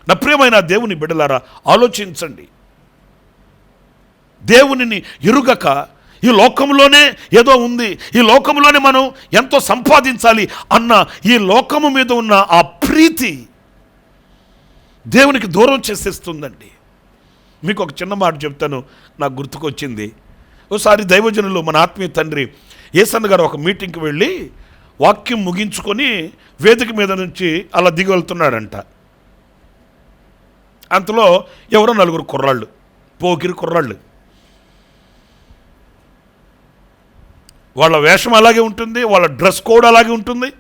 నా ప్రియమైన దేవుని బిడ్డలారా, ఆలోచించండి. దేవునిని ఎరుగక ఈ లోకంలోనే ఏదో ఉంది, ఈ లోకంలోనే మనం ఎంతో సంపాదించాలి అన్న ఈ లోకము మీద ఉన్న ఆ ప్రీతి దేవునికి దూరం చేసేస్తుందండి. మీకు ఒక చిన్న మాట చెప్తాను, నాకు గుర్తుకొచ్చింది. ఒకసారి దైవజనులు, మన ఆత్మీయ తండ్రి యేసన్న గారు ఒక మీటింగ్కి వెళ్ళి వాక్యం ముగించుకొని వేదిక మీద నుంచి అలా దిగి వెళ్తున్నాడంట. అంతలో ఎవరో 4 కుర్రాళ్ళు, పోకిరి కుర్రాళ్ళు, వాళ్ళ వేషం అలాగే ఉంటుంది, వాళ్ళ డ్రెస్ కోడ్ అలాగే ఉంటుంది,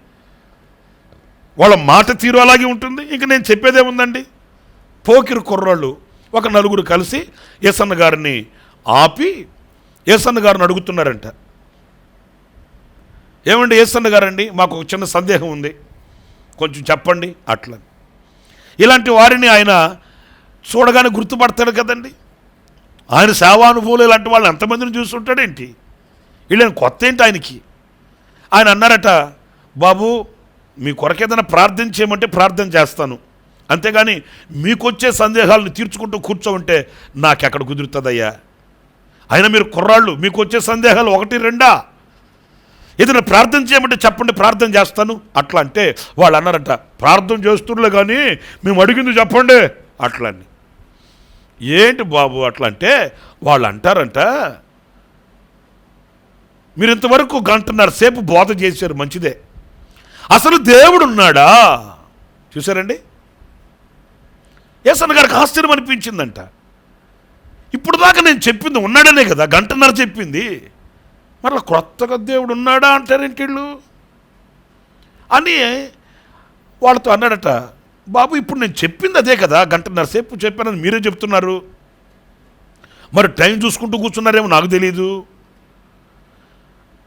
వాళ్ళ మాట తీరు అలాగే ఉంటుంది. ఇంక నేను చెప్పేదేముందండి, పోకిరి కుర్రాళ్ళు ఒక 4 కలిసి యేసన్న గారిని ఆపి యేసన్న గారిని అడుగుతున్నారంట, ఏమండి యేసన్న గారండి, మాకు ఒక చిన్న సందేహం ఉంది, కొంచెం చెప్పండి అట్లా. ఇలాంటి వారిని ఆయన చూడగానే గుర్తుపడతాడు కదండి. ఆయన సేవానుభూలు ఇలాంటి వాళ్ళు ఎంతమందిని చూస్తుంటాడేంటి, వీళ్ళని కొత్త ఏంటి ఆయనకి. ఆయన అన్నారట, బాబు మీ కొరకేదైనా ప్రార్థన చేయమంటే ప్రార్థన చేస్తాను, అంతేగాని మీకు వచ్చే సందేహాలను తీర్చుకుంటూ కూర్చోంటే నాకెక్కడ కుదురుతుందయ్యా. అయినా మీరు కుర్రాళ్ళు, మీకు వచ్చే సందేహాలు 1, 2 ఏదైనా ప్రార్థన చేయమంటే చెప్పండి, ప్రార్థన చేస్తాను అట్లా. అంటే వాళ్ళు అన్నారట, ప్రార్థన చేస్తుర్లే కానీ మేము అడిగింది చెప్పండి అట్లా అని. ఏంటి బాబు అట్లా అంటే వాళ్ళు అంటారంట, మీరు ఇంతవరకు 1.5 సేపు బోధ చేశారు, మంచిదే, అసలు దేవుడు ఉన్నాడా? చూసారండి, యేసన్న గారికి ఆశ్చర్యం అనిపించిందంట. ఇప్పుడు దాకా నేను చెప్పింది ఉన్నాడనే కదా 1.5 చెప్పింది, మరలా కొత్తగా దేవుడు ఉన్నాడా అంటారేంటి వీళ్ళు అని వాళ్ళతో అన్నాడట. బాబు ఇప్పుడు నేను చెప్పింది అదే కదా, 1.5 సేపు చెప్పానని మీరే చెప్తున్నారు, మరి టైం చూసుకుంటూ కూర్చున్నారేమో నాకు తెలీదు.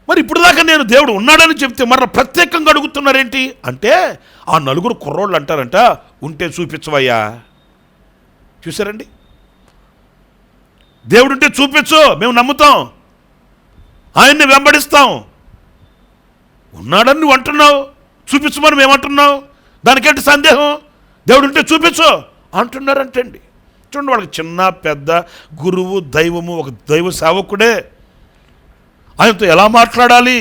మరి ఇప్పుడు దాకా నేను దేవుడు ఉన్నాడని చెప్తే మరి ప్రత్యేకంగా అడుగుతున్నారేంటి అంటే, ఆ నలుగురు కుర్రోళ్ళు అంటారంట, ఉంటే చూపించవయ్యా. చూసారండి, దేవుడుంటే చూపించు, మేము నమ్ముతాం, ఆయన్ని వెంబడిస్తాం. ఉన్నాడని నువ్వు అంటున్నావు, చూపించమని మేమంటున్నావు, దానికేంటి సందేహం? దేవుడుంటే చూపించు అంటున్నారంటండి. చూడండి, వాళ్ళకి చిన్న పెద్ద, గురువు దైవము, ఒక దైవ సేవకుడే. ఆయనతో ఎలా మాట్లాడాలి,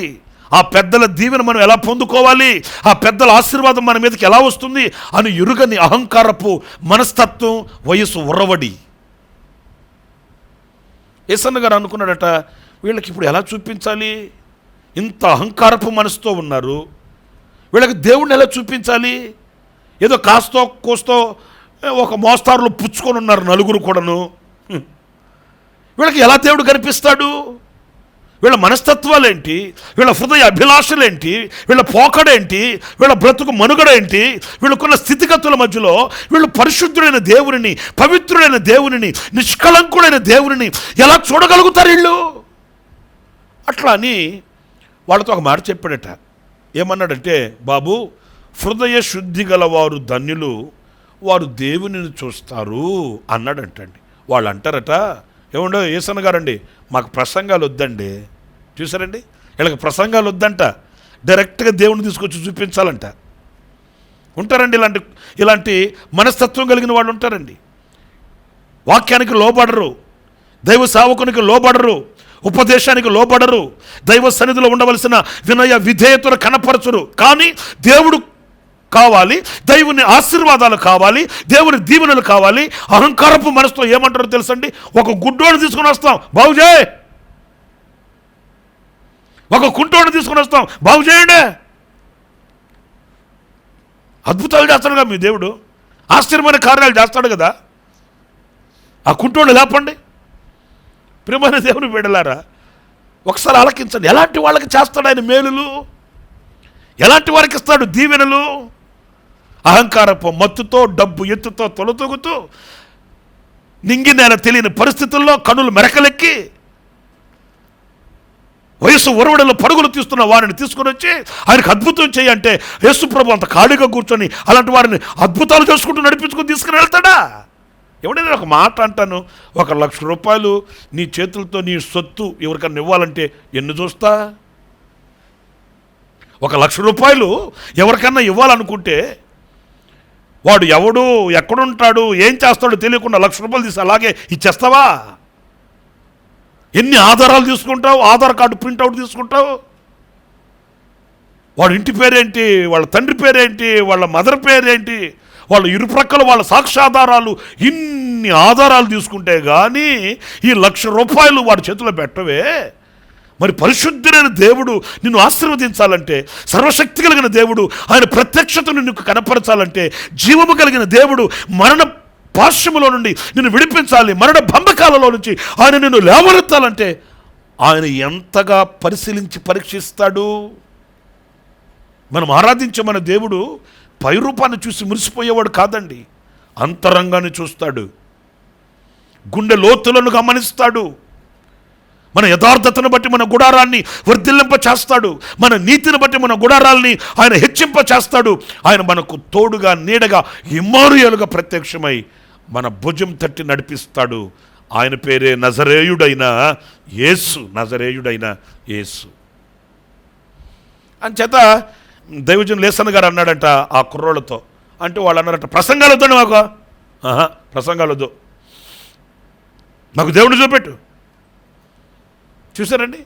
ఆ పెద్దల దీవెన మనం ఎలా పొందుకోవాలి, ఆ పెద్దల ఆశీర్వాదం మన మీదకి ఎలా వస్తుంది అని ఎరుగని అహంకారపు మనస్తత్వం, వయసు ఉరవడి. యేసన్న గారు అనుకున్నాడట, వీళ్ళకి ఇప్పుడు ఎలా చూపించాలి, ఇంత అహంకారపు మనసుతో ఉన్నారు, వీళ్ళకి దేవుణ్ణి ఎలా చూపించాలి? ఏదో కాస్తో కోస్తో ఒక మోస్తారులో పుచ్చుకొని ఉన్నారు నలుగురు కూడాను. వీళ్ళకి ఎలా దేవుడు కనిపిస్తాడు? వీళ్ళ మనస్తత్వాలేంటి, వీళ్ళ హృదయ అభిలాషలేంటి, వీళ్ళ పోకడేంటి, వీళ్ళ బ్రతుకు మనుగడేంటి, వీళ్ళకున్న స్థితిగతుల మధ్యలో వీళ్ళు పరిశుద్ధుడైన దేవునిని, పవిత్రుడైన దేవునిని, నిష్కళంకుడైన దేవునిని ఎలా చూడగలుగుతారు వీళ్ళు? అట్లా అని వాళ్ళతో ఒక మాట చెప్పాడట. ఏమన్నాడంటే, బాబు, హృదయ శుద్ధి గలవారు ధన్యులు, వారు దేవునిని చూస్తారు అన్నాడంటండి. వాళ్ళు అంటారట, ఏమండో యేసన్న గారండి, మాకు ప్రసంగాలు వద్దండి. చూసారండి, వీళ్ళకి ప్రసంగాలు వద్దంట, డైరెక్ట్గా దేవుని తీసుకొచ్చి చూపించాలంట. ఉంటారండి ఇలాంటి మనస్తత్వం కలిగిన వాళ్ళు ఉంటారండి. వాక్యానికి లోబడరు, దైవ సేవకునికి లోబడరు, ఉపదేశానికి లోబడరు, దైవ సన్నిధిలో ఉండవలసిన వినయ విధేయతను కనపరచరు. కానీ దేవుడు కావాలి, దేవుని ఆశీర్వాదాలు కావాలి, దేవుని దీవెనలు కావాలి. అహంకారపు మనసుతో ఏమంటారో తెలుసండి, ఒక గుడ్డోడు తీసుకుని వస్తాం, బాగుచేయి, ఒక కుంటోడు తీసుకుని వస్తాం, బాగు చేయండి. అద్భుతాలు చేస్తాడుగా మీ దేవుడు, ఆశ్చర్యమైన కార్యాలు చేస్తాడు కదా. ఆ కుంటోడు లేపండి. ప్రియమైన దేవుని బిడ్డలారా, ఒకసారి ఆలకించండి. ఎలాంటి వాళ్ళకి చేస్తాడు ఆయన మేలులు, ఎలాంటి వారికి ఇస్తాడు దీవెనలు? అహంకారపు మత్తుతో, డబ్బు ఎత్తుతో తొలతొగుతూ, నింగి నేల తెలియని పరిస్థితుల్లో కనులు మెరకలెక్కి, వయసు ఉరవడలో పరుగులు తీస్తున్న వారిని తీసుకుని వచ్చి ఆయనకు అద్భుతం చేయంటే యేసు ప్రభు అంత ఖాళీగా కూర్చొని అలాంటి వారిని అద్భుతాలు చేసుకుంటూ నడిపించుకుని తీసుకుని వెళ్తాడా? ఎవడైనా ఒక మాట అంటాను, 1,00,000 రూపాయలు నీ చేతులతో నీ సొత్తు ఎవరికన్నా ఇవ్వాలంటే ఎన్ని చూస్తా? 1,00,000 రూపాయలు ఎవరికన్నా ఇవ్వాలనుకుంటే వాడు ఎవడు, ఎక్కడుంటాడు, ఏం చేస్తాడో తెలియకుండా 1,00,000 రూపాయలు తీసి అలాగే ఇచ్చేస్తావా? ఎన్ని ఆధారాలు తీసుకుంటావు, ఆధార్ కార్డు ప్రింట్అవుట్ తీసుకుంటావు, వాడు ఇంటి పేరేంటి, వాళ్ళ తండ్రి పేరేంటి, వాళ్ళ మదర్ పేరేంటి, వాళ్ళ ఇరుప్రక్కల వాళ్ళ సాక్ష్యాధారాలు, ఇన్ని ఆధారాలు తీసుకుంటే కానీ ఈ 1,00,000 రూపాయలు వాడి చేతిలో పెట్టవే. మరి పరిశుద్ధుడైన దేవుడు నిన్ను ఆశీర్వదించాలంటే, సర్వశక్తి కలిగిన దేవుడు ఆయన ప్రత్యక్షతను నీకు కనపరచాలంటే, జీవము కలిగిన దేవుడు మరణ పార్శ్వములో నుండి నిన్ను విడిపించాలి, మరణ బంధకాలలో నుంచి ఆయన నిన్ను లేవనెత్తాలంటే ఆయన ఎంతగా పరిశీలించి పరీక్షిస్తాడు. మనం ఆరాధించే మన దేవుడు పై రూపాన్ని చూసి మురిసిపోయేవాడు కాదండి, అంతరంగాన్ని చూస్తాడు, గుండె లోతులను గమనిస్తాడు. మన యథార్థతను బట్టి మన గుడారాన్ని వర్ధిల్లింప చేస్తాడు, మన నీతిని బట్టి మన గుడారాల్ని ఆయన హెచ్చింప చేస్తాడు. ఆయన మనకు తోడుగా, నీడగా, ఇమ్మానుయేలుగా ప్రత్యక్షమై మన భుజం తట్టి నడిపిస్తాడు. ఆయన పేరే నజరేయుడైన యేసు, నజరేయుడైన యేసు. అంచేత దైవజనులు యేసన్న గారు అన్నాడంట ఆ కుర్రోళ్ళతో, అంటే వాళ్ళు అన్నారట, ప్రసంగాలు వద్దండి మాకు, ప్రసంగాలు వద్దు, నాకు దేవుడు చూపెట్టు. చూసారండి,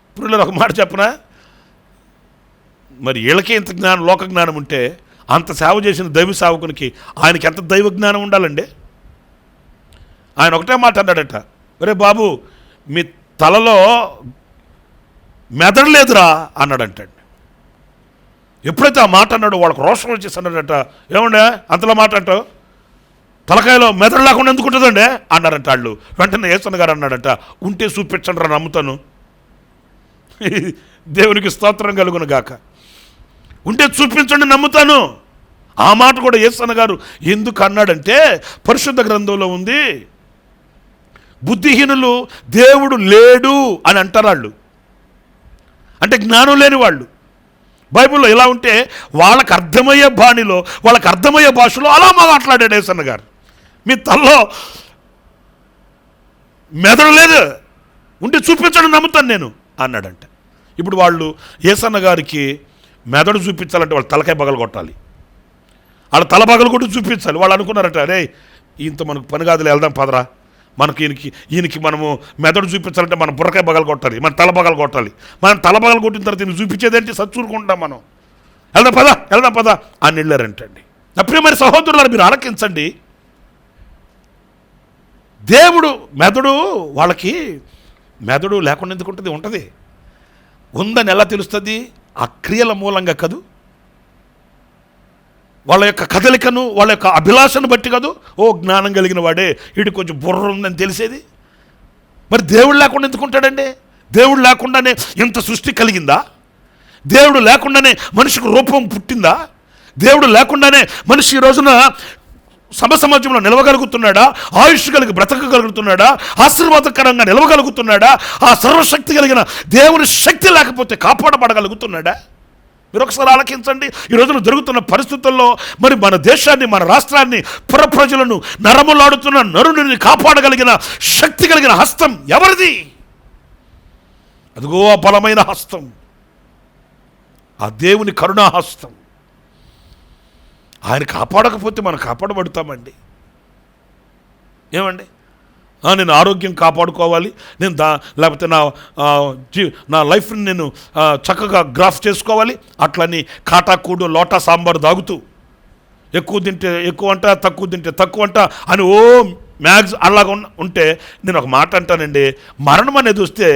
ఇప్పుడు ఒక మాట చెప్పనా, మరి వీళ్ళకే ఇంత జ్ఞానం, లోక జ్ఞానం ఉంటే అంత సేవ చేసిన దైవ సేవకునికి ఆయనకి ఎంత దైవ జ్ఞానం ఉండాలండి? ఆయన ఒకటే మాట అన్నాడట, ఒరే బాబు, మీ తలలో మెదడలేదురా అన్నాడంటండి. ఎప్పుడైతే ఆ మాట అన్నాడు వాళ్ళకి రోషం వచ్చేసి అన్నాడట, ఏమండే అంతలో మాట అంటావు, తలకాయలో మెదడు లేకుండా ఎందుకు ఉంటుందండి అన్నారంట వాళ్ళు. వెంటనే యేసన్న గారు అన్నాడట, ఉంటే చూపించండి రా, నమ్ముతాను. దేవునికి స్తోత్రం కలుగును గాక. ఉంటే చూపించండి, నమ్ముతాను. ఆ మాట కూడా యేసన్న గారు ఎందుకు అన్నాడంటే, పరిశుద్ధ గ్రంథంలో ఉంది, బుద్ధిహీనులు దేవుడు లేడు అని అంటారు వాళ్ళు, అంటే జ్ఞానం లేని వాళ్ళు. బైబిల్లో ఎలా ఉంటే వాళ్ళకి అర్థమయ్యే బాణిలో, వాళ్ళకి అర్థమయ్యే భాషలో అలా మాట్లాడాడు యేసన్న గారు. మీ తల్లో మెదడు లేదు, ఉంటే చూపించడం నమ్ముతాను నేను అన్నాడంట. ఇప్పుడు వాళ్ళు యేసన్న గారికి మెదడు చూపించాలంటే వాళ్ళు తలకాయ పగలు కొట్టాలి, వాళ్ళ తల పగలు కొట్టి చూపించాలి. వాళ్ళు అనుకున్నారట, అరే ఈయనతో మనకు పని కాదులే, వెళ్దాం పదరా, మనకి ఈయనకి మనము మెదడు చూపించాలంటే మనం బుర్రకాయ పగలు కొట్టాలి, మన తల పగలు కొట్టాలి. మనం తల పగలు కొట్టిన తర్వాత ఈయన చూపించేదేంటి, సచ్చూరుకుంటాం మనం, వెళ్దాం పద అని వెళ్ళారంటండి. నా ప్రియమైన సహోదరులను మీరు ఆలకించండి. దేవుడు మెదడు, వాళ్ళకి మెదడు లేకుండా ఎందుకు ఉంటుంది? ఉంటుంది. ఉందని ఎలా తెలుస్తుంది? ఆ క్రియల మూలంగా కదూ, వాళ్ళ యొక్క కదలికను, వాళ్ళ యొక్క అభిలాషను బట్టి కాదు. ఓ జ్ఞానం కలిగిన వాడే, వీడికి కొంచెం బుర్ర ఉందని తెలిసేది. మరి దేవుడు లేకుండా ఎందుకుంటాడండి? దేవుడు లేకుండానే ఇంత సృష్టి కలిగిందా? దేవుడు లేకుండానే మనిషికి రూపం పుట్టిందా? దేవుడు లేకుండానే మనిషి ఈ రోజున సమాజంలో నిలవగలుగుతున్నాడా? ఆయుష్ కలిగి బ్రతకగలుగుతున్నాడా? ఆశీర్వాదకరంగా నిలవగలుగుతున్నాడా? ఆ సర్వశక్తి కలిగిన దేవుని శక్తి లేకపోతే కాపాడబడగలుగుతున్నాడా? మీరు ఒకసారి ఆలకించండి. ఈ రోజున జరుగుతున్న పరిస్థితుల్లో మరి మన దేశాన్ని, మన రాష్ట్రాన్ని, ప్రజలను నరములాడుతున్న నరుని కాపాడగలిగిన శక్తి కలిగిన హస్తం ఎవరిది? అదిగో ఆ బలమైన హస్తం, ఆ దేవుని కరుణాహస్తం. ఆయన కాపాడకపోతే మనం కాపాడబడతామండి. ఏమండి? నేను ఆరోగ్యం కాపాడుకోవాలి, నేను లేకపోతే నా లైఫ్ని నేను చక్కగా గ్రాఫ్ చేసుకోవాలి, అట్లని కాటాకూడు లోటా సాంబార్ తాగుతూ ఎక్కువ తింటే ఎక్కువ అంట, తక్కువ తింటే తక్కువ అంట అని మ్యాగ్స్ అలాగా ఉంటే, నేను ఒక మాట అంటానండి, మరణం అనేది వస్తే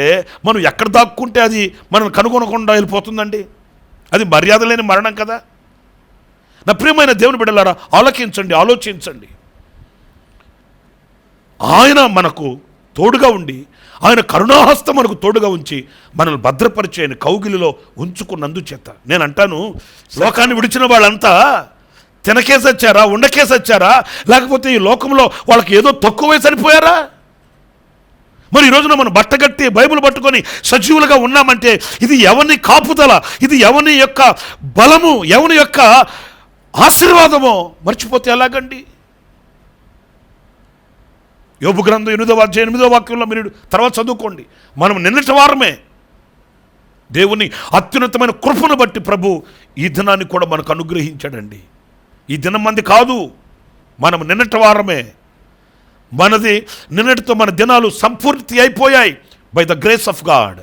మనం ఎక్కడ దాక్కుంటే అది మనం కనుగొనకుండా వెళ్ళిపోతుందండి. అది మర్యాద లేని మరణం కదా. నా ప్రియమైన దేవుని బిడ్డలారా, ఆలోచించండి, ఆలోచించండి. ఆయన మనకు తోడుగా ఉండి, ఆయన కరుణాహస్తం మనకు తోడుగా ఉంచి మనల్ని భద్రపరిచి ఆయన కౌగిలిలో ఉంచుకున్నందు చేత నేను అంటాను, లోకాన్ని విడిచిన వాళ్ళంతా తినకేసొచ్చారా, ఉండకేసొచ్చారా, లేకపోతే ఈ లోకంలో వాళ్ళకి ఏదో తక్కువే సరిపోయారా? మరి ఈ రోజున మనం బట్టగట్టి బైబిల్ పట్టుకొని సజీవులుగా ఉన్నామంటే ఇది ఎవరిని కాపుదల, ఇది ఎవరి యొక్క బలము, ఎవరి యొక్క ఆశీర్వాదమో మర్చిపోతే ఎలాగండి? యోబు గ్రంథం 8వ అధ్యాయం 8వ వాక్యంలో మీరు తర్వాత చదువుకోండి. మనం నిన్నటి వారమే దేవుని అత్యున్నతమైన కృపను బట్టి ప్రభు ఈ దినాన్ని కూడా మనకు అనుగ్రహించాడండి. ఈ దినం మంది కాదు, మనం నిన్నటి వారమే. మనది నిన్నటితో మన దినాలు సంపూర్తి అయిపోయాయి by the grace of God.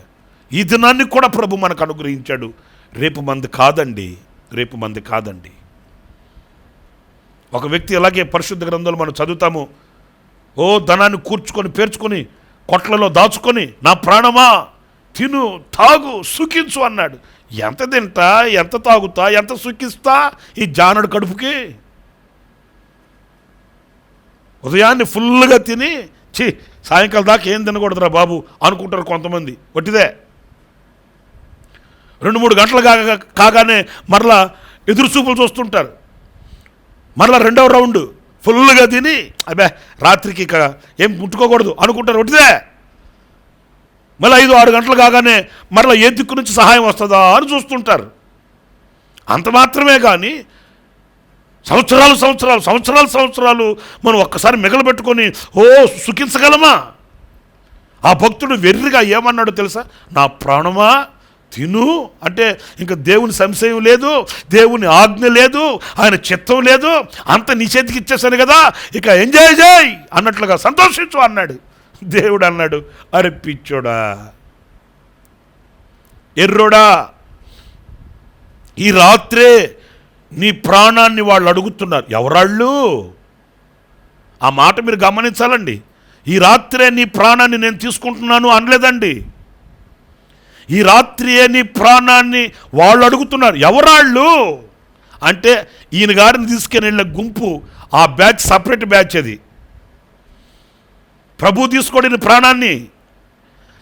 ఈ దినాన్ని కూడా ప్రభు మనకు అనుగ్రహించాడు. రేపు మంది కాదండి, రేపు మంది కాదండి. ఒక వ్యక్తి అలాగే పరిశుద్ధ గ్రంథంలో మనం చదువుతాము, ధనాన్ని కూర్చుకొని పేర్చుకొని కొట్లలో దాచుకొని, నా ప్రాణమా తిను తాగు సుఖించు అన్నాడు. ఎంత తింటా, ఎంత తాగుతా, ఎంత సుఖిస్తా ఈ జానడు కడుపుకి? ఉదయాన్నే ఫుల్గా తిని సాయంకాలం దాకా ఏం తినకూడదురా బాబు అనుకుంటారు కొంతమంది. ఒట్టిదే 2-3 గంటలు కాగానే మరలా ఎదురు చూపులు చూస్తుంటారు. మరలా 2వ రౌండ్ ఫుల్గా తిని అబ్బే రాత్రికి ఇక ఏం ముట్టుకోకూడదు అనుకుంటారు. ఒట్టిదే. మళ్ళీ 5-6 గంటలు కాగానే మరలా ఏ దిక్కు నుంచి సహాయం వస్తుందా అని చూస్తుంటారు. అంత మాత్రమే కానీ సంవత్సరాలు మనం ఒక్కసారి మిగలబెట్టుకొని సుఖించగలమా? ఆ భక్తుడు వెర్రిగా ఏమన్నాడో తెలుసా? నా ప్రాణమా తిను అంటే ఇంకా దేవుని సంశయం లేదు, దేవుని ఆజ్ఞ లేదు, ఆయన చిత్తం లేదు, అంత నీ చేతికి ఇచ్చేసాను కదా, ఇక ఎంజాయ్ చేయి అన్నట్లుగా సంతోషించు అన్నాడు. దేవుడు అన్నాడు, అరే పిచ్చోడా, ఎర్రోడా, ఈ రాత్రే నీ ప్రాణాన్ని వాళ్ళు అడుగుతున్నారు. ఎవరాళ్ళు? ఆ మాట మీరు గమనించాలండి. ఈ రాత్రే నీ ప్రాణాన్ని నేను తీసుకుంటున్నాను అనలేదండి. ఈ రాత్రియే నీ ప్రాణాన్ని వాళ్ళు అడుగుతున్నారు. ఎవరాళ్ళు అంటే ఈయన గారిని తీసుకుని వెళ్ళే గుంపు, ఆ బ్యాచ్ సపరేట్ బ్యాచ్. అది ప్రభు తీసుకోడిన ప్రాణాన్ని,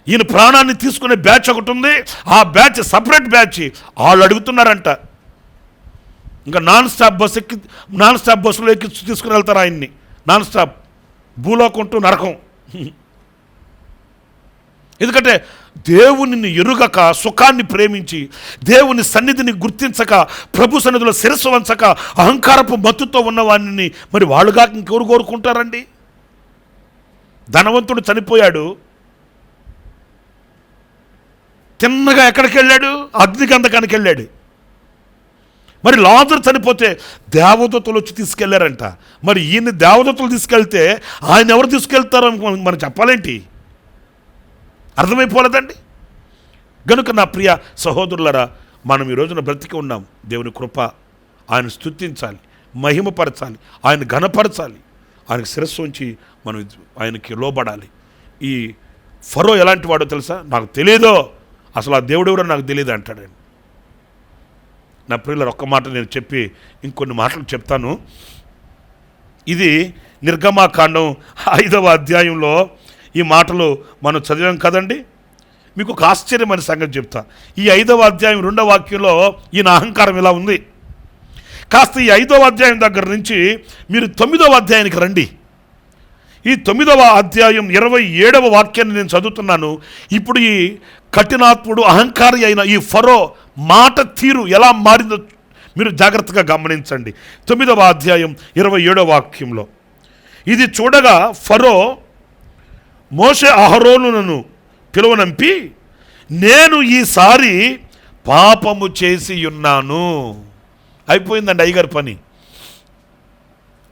ఈయన ప్రాణాన్ని తీసుకునే బ్యాచ్ ఒకటి ఉంది, ఆ బ్యాచ్ సపరేట్ బ్యాచ్. వాళ్ళు అడుగుతున్నారంట. ఇంకా నాన్ స్టాప్ బస్సులో ఎక్కి తీసుకుని వెళ్తారు ఆయన్ని. నాన్ స్టాప్ భూలోకం టు నరకం. ఎందుకంటే దేవునిని ఎరుగక సుఖాన్ని ప్రేమించి దేవుని సన్నిధిని గుర్తించక ప్రభు సన్నిధిలో శిరస్సు వంచక అహంకారపు మత్తుతో ఉన్నవాడిని మరి వాళ్ళుగా ఇంకెవరు కోరుకుంటారండి? ధనవంతుడు చనిపోయాడు, తిన్నగా ఎక్కడికి వెళ్ళాడు? అగ్నిగంధకానికి వెళ్ళాడు. మరి లాజరు చనిపోతే దేవదూతలు వచ్చి తీసుకెళ్లారంట. మరి ఈయన్ని దేవదూతలు తీసుకెళ్తే ఆయన ఎవరు తీసుకెళ్తారో మనం చెప్పాలేంటి? అర్థమైపోలేదండి. గనుక నా ప్రియ సహోదరులరా, మనం ఈ రోజున బ్రతికి ఉన్నాం. దేవుని కృప, ఆయన స్తుతించాలి, మహిమపరచాలి, ఆయన ఘనపరచాలి, ఆయనకు శిరస్సు ఉంచి మనం ఆయనకి లోబడాలి. ఈ ఫరో ఎలాంటి వాడో తెలుసా? నాకు తెలియదో, అసలు ఆ దేవుడు ఎవరో నాకు తెలియదు అంటాడండి. నా ప్రియులారా, ఒక్క మాట నేను చెప్పి ఇంకొన్ని మాటలు చెప్తాను. ఇది నిర్గమాకాండం 5వ అధ్యాయంలో ఈ మాటలు మనం చదివాం కదండి. మీకు ఒక ఆశ్చర్యమైన సంగతి చెప్తా. ఈ 5వ అధ్యాయం 2వ వాక్యంలో ఈయన అహంకారం ఇలా ఉంది. కాస్త ఈ 5వ అధ్యాయం దగ్గర నుంచి మీరు 9వ అధ్యాయానికి రండి. ఈ 9వ అధ్యాయం 27వ వాక్యాన్ని నేను చదువుతున్నాను. ఇప్పుడు ఈ కఠినాత్ముడు అహంకారి అయిన ఈ ఫరో మాట తీరు ఎలా మారిందో మీరు జాగ్రత్తగా గమనించండి. 9వ అధ్యాయం 27వ వాక్యంలో, ఇది చూడగా ఫరో మోషే అహరోనులను పిలువనంపి, నేను ఈసారి పాపము చేసి ఉన్నాను. అయిపోయిందండి అయ్యగారి పని.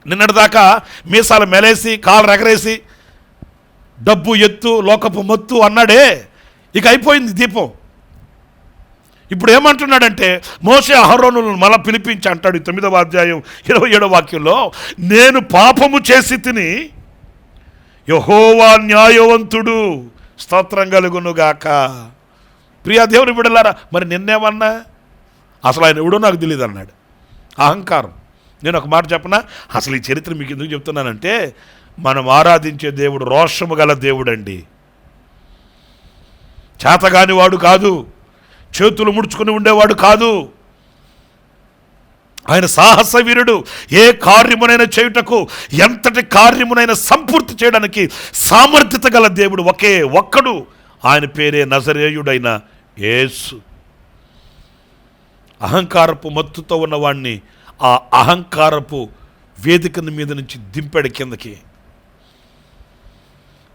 నిన్నటిదాకా మీసాలు మెలేసి కాలు రగరేసి డబ్బు ఎత్తు లోకపు మత్తు అన్నాడే, ఇక అయిపోయింది దీపం. ఇప్పుడు ఏమంటున్నాడంటే మోషే అహరోనులను మళ్ళా పిలిపించి అంటాడు 9వ అధ్యాయం 27వ వాక్యంలో, నేను పాపము చేసి తిని, యెహోవా న్యాయవంతుడు, స్తోత్రం కలుగునుగాక. ప్రియా దేవుని బిడ్డలారా, మరి నిన్నేమన్నా? అసలు ఆయన ఎవడో నాకు తెలియదు అన్నాడు. అహంకారం. నేను ఒక మాట చెప్పనా? అసలు ఈ చరిత్ర మీకు ఎందుకు చెప్తున్నానంటే, మనం ఆరాధించే దేవుడు రోషము గల దేవుడు అండి. చేతగాని వాడు కాదు, చేతులు ముడుచుకుని ఉండేవాడు కాదు. ఆయన సాహస వీరుడు. ఏ కార్యమునైనా చేయుటకు, ఎంతటి కార్యమునైనా సంపూర్తి చేయడానికి సామర్థ్యత గల దేవుడు ఒకే ఒక్కడు. ఆయన పేరే నజరేయుడైన యేసు. అహంకారపు మత్తుతో ఉన్నవాడిని ఆ అహంకారపు వేదిక మీద నుంచి దింపాడు కిందకి.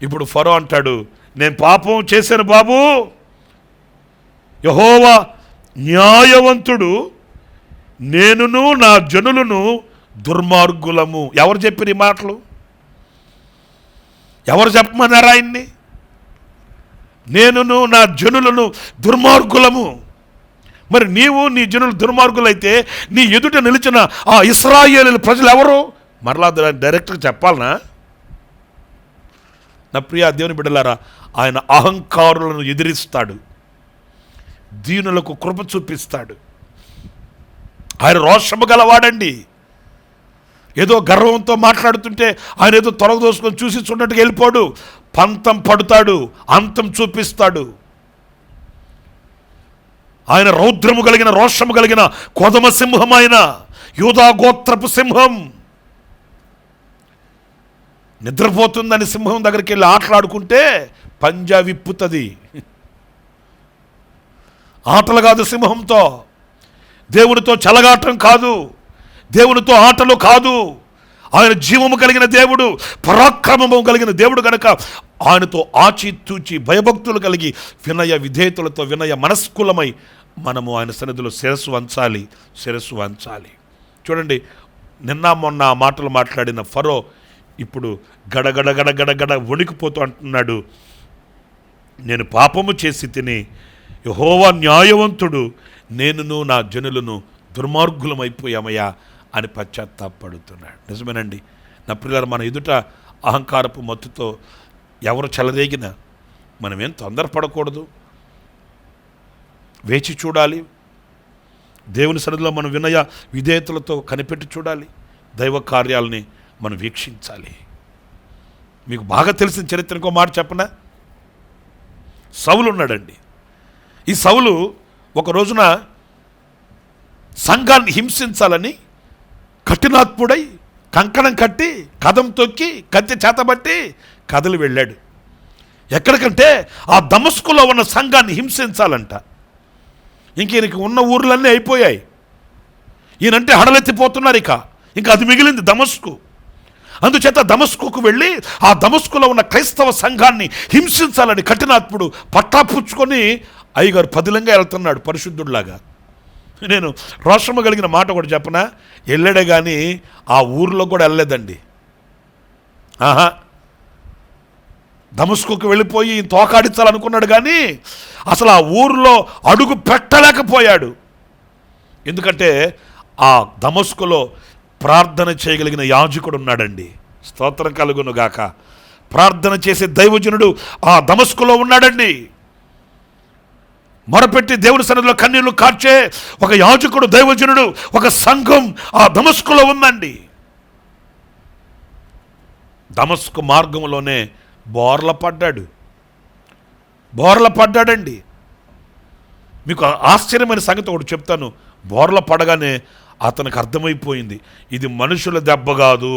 ఇప్పుడు ఫరో అంటాడు, నేను పాపం చేశాను బాబు, యెహోవా న్యాయవంతుడు, నేనును నా జనులను దుర్మార్గులము. ఎవరు చెప్పిన ఈ మాటలు? ఎవరు చెప్పమన్నారు ఆయన్ని? నేనును నా జనులను దుర్మార్గులము. మరి నీవు నీ జనులు దుర్మార్గులైతే నీ ఎదుట నిలిచిన ఆ ఇశ్రాయేలు ప్రజలు ఎవరు? మరలా డైరెక్ట్గా చెప్పాలనా? నా ప్రియ దేవుని బిడ్డలారా, ఆయన అహంకారులను ఎదిరిస్తాడు, దీనులకు కృప చూపిస్తాడు. ఆయన రోషము గలవాడండి. ఏదో గర్వంతో మాట్లాడుతుంటే ఆయన ఏదో తొలగదోసుకొని చూసి చూడట్టుగా వెళ్ళిపోడు. పంతం పడుతాడు, అంతం చూపిస్తాడు. ఆయన రౌద్రము కలిగిన, రోషము కలిగిన కొదమ సింహం, ఆయన యూదా గోత్రపు సింహం. నిద్రపోతుందని సింహం దగ్గరికి వెళ్ళి ఆటలాడుకుంటే పంజా విప్పుతుంది. ఆటలు కాదు సింహంతో, దేవునితో చెలగాటం కాదు, దేవునితో ఆటలు కాదు. ఆయన జీవము కలిగిన దేవుడు, పరాక్రమము కలిగిన దేవుడు కనుక ఆయనతో ఆచితూచి భయభక్తులు కలిగి వినయ విధేయతలతో వినయ మనస్కులమై మనము ఆయన సన్నిధిలో శిరస్సు వంచాలి, శిరస్సు వంచాలి. చూడండి, నిన్న మొన్న ఆ మాటలు మాట్లాడిన ఫరో ఇప్పుడు గడగడ గడగడ గడ వణికిపోతూ అంటున్నాడు, నేను పాపము చేసి తిని, యెహోవా న్యాయవంతుడు, నేనును నా జనులను దుర్మార్గులమైపోయామయ్యా అని పశ్చాత్తాపడుతున్నాడు. నిజమేనండి నా ప్రియులారా, మన ఎదుట అహంకారపు మత్తుతో ఎవరు చెలరేగినా మనమేం తొందరపడకూడదు, వేచి చూడాలి. దేవుని సన్నిధిలో మనం వినయ విధేయతలతో కనిపెట్టి చూడాలి. దైవ కార్యాలని మనం వీక్షించాలి. మీకు బాగా తెలిసిన చరిత్ర ఇంకో మాట చెప్పనా? సౌలు ఉన్నాడండి. ఈ సౌలు ఒక రోజున సంఘాన్ని హింసించాలని కఠినాత్ముడై కంకణం కట్టి కదం తొక్కి కత్తి చేతబట్టి కదలి వెళ్ళాడు. ఎక్కడికంటే ఆ దమస్కులో ఉన్న సంఘాన్ని హింసించాలంట. ఈయనకి ఉన్న ఊర్లన్నీ అయిపోయాయి, ఈయనంటే హడలెత్తిపోతున్నారు. ఇంకా అది మిగిలింది దమస్కు. అందుచేత దమస్కుకు వెళ్ళి ఆ దమస్కులో ఉన్న క్రైస్తవ సంఘాన్ని హింసించాలని కఠినాత్ముడు పట్టాపుచ్చుకొని అయ్యగారు పదిలంగా వెళ్తున్నాడు పరిశుద్ధుడిలాగా. నేను రోషము కలిగిన మాట కూడా చెప్పనా, వెళ్ళాడే కానీ ఆ ఊరిలో కూడా వెళ్ళలేదండి. దమస్కుకు వెళ్ళిపోయి తోకాడించాలనుకున్నాడు కానీ అసలు ఆ ఊరిలో అడుగు పెట్టలేకపోయాడు. ఎందుకంటే ఆ దమస్కులో ప్రార్థన చేయగలిగిన యాజకుడు ఉన్నాడండి. స్తోత్రం కలుగును గాక. ప్రార్థన చేసే దైవజనుడు ఆ దమస్కులో ఉన్నాడండి. మొరపెట్టి దేవుని సన్నిధిలో కన్నీళ్లు కార్చే ఒక యాజకుడు, దైవజనుడు, ఒక సంఘం ఆ దమస్కులో ఉందండి. దమస్కు మార్గంలోనే బోర్ల పడ్డాడండి. మీకు ఆశ్చర్యమైన సంగతి ఒకటి చెప్తాను. బోర్ల పడగానే అతనికి అర్థమైపోయింది, ఇది మనుషుల దెబ్బ కాదు,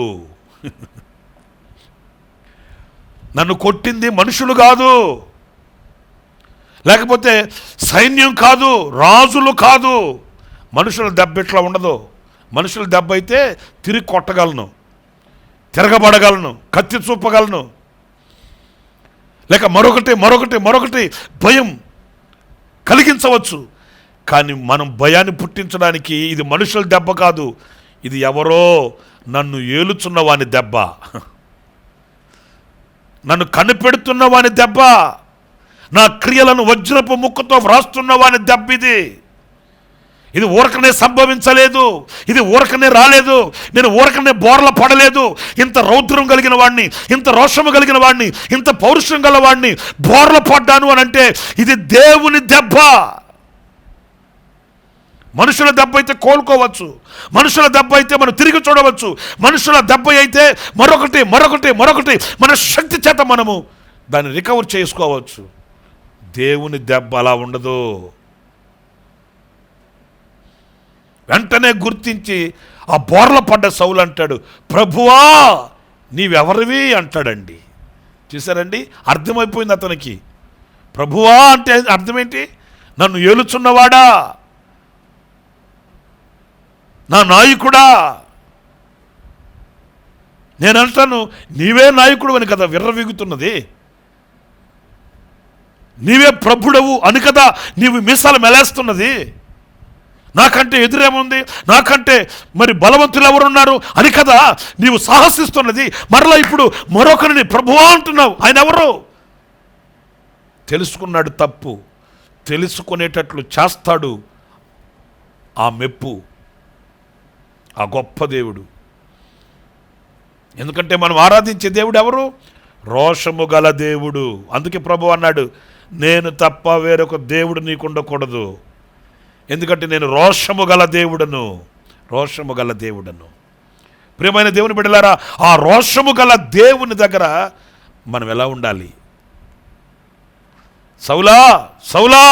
నన్ను కొట్టింది మనుషులు కాదు, లేకపోతే సైన్యం కాదు, రాజులు కాదు. మనుషుల దెబ్బ ఇట్లా ఉండదు. మనుషుల దెబ్బ అయితే తిరిగి కొట్టగలను, తిరగబడగలను, కత్తి చూపగలను, లేక మరొకటి భయం కలిగించవచ్చు. కానీ మనం భయాన్ని పుట్టించడానికి ఇది మనుషుల దెబ్బ కాదు, ఇది ఎవరో నన్ను ఏలుచున్న వాని దెబ్బ, నన్ను కనిపెడుతున్న వాని దెబ్బ, నా క్రియలను వజ్రపు ముక్కుతో వ్రాస్తున్న వాని దెబ్బ. ఇది ఊరకనే సంభవించలేదు, ఇది ఊరకనే రాలేదు, నేను ఊరకనే బోర్ల పడలేదు. ఇంత రౌద్రం కలిగిన వాడిని, ఇంత రోషము కలిగిన వాడిని, ఇంత పౌరుషం గల వాడిని బోర్ల పడ్డాను అని అంటే ఇది దేవుని దెబ్బ. మనుషుల దెబ్బ అయితే కోలుకోవచ్చు, మనుషుల దెబ్బ అయితే మనం తిరిగి చూడవచ్చు, మనుషుల దెబ్బ అయితే మరొకటి మన శక్తి చేత మనము దాన్ని రికవర్ చేసుకోవచ్చు. దేవుని దెబ్బ అలా ఉండదు. వెంటనే గుర్తించి ఆ బోర్ల పడ్డ సౌలు అంటాడు, ప్రభువా నీవెవరివి అంటాడండి. చూసారండి, అర్థమైపోయింది అతనికి. ప్రభువా అంటే అర్థమేంటి? నన్ను ఏలుచున్నవాడా, నా నాయకుడా. నేనంటాను నీవే నాయకుడు అని కదా విర్రవీగుతున్నది, నీవే ప్రభుడవు అని కదా నీవు మీసాలు మెలేస్తున్నది. నాకంటే ఎదురేముంది, నాకంటే మరి బలవంతులు ఎవరున్నారు అని కదా నీవు సాహసిస్తున్నది. మరలా ఇప్పుడు మరొకరిని ప్రభువా అంటున్నావు. ఆయన ఎవరు? తెలుసుకున్నాడు తప్పు, తెలుసుకునేటట్లు చేస్తాడు ఆ మెప్పు, ఆ గొప్ప దేవుడు. ఎందుకంటే మనం ఆరాధించే దేవుడు ఎవరు? రోషము గల దేవుడు. అందుకే ప్రభు అన్నాడు, నేను తప్ప వేరొక దేవుడు నీకుండకూడదు, ఎందుకంటే నేను రోషము గల దేవుడను. ప్రియమైన దేవుని బిడ్డలారా, ఆ రోషము గల దేవుని దగ్గర మనం ఎలా ఉండాలి? సౌలా సౌలా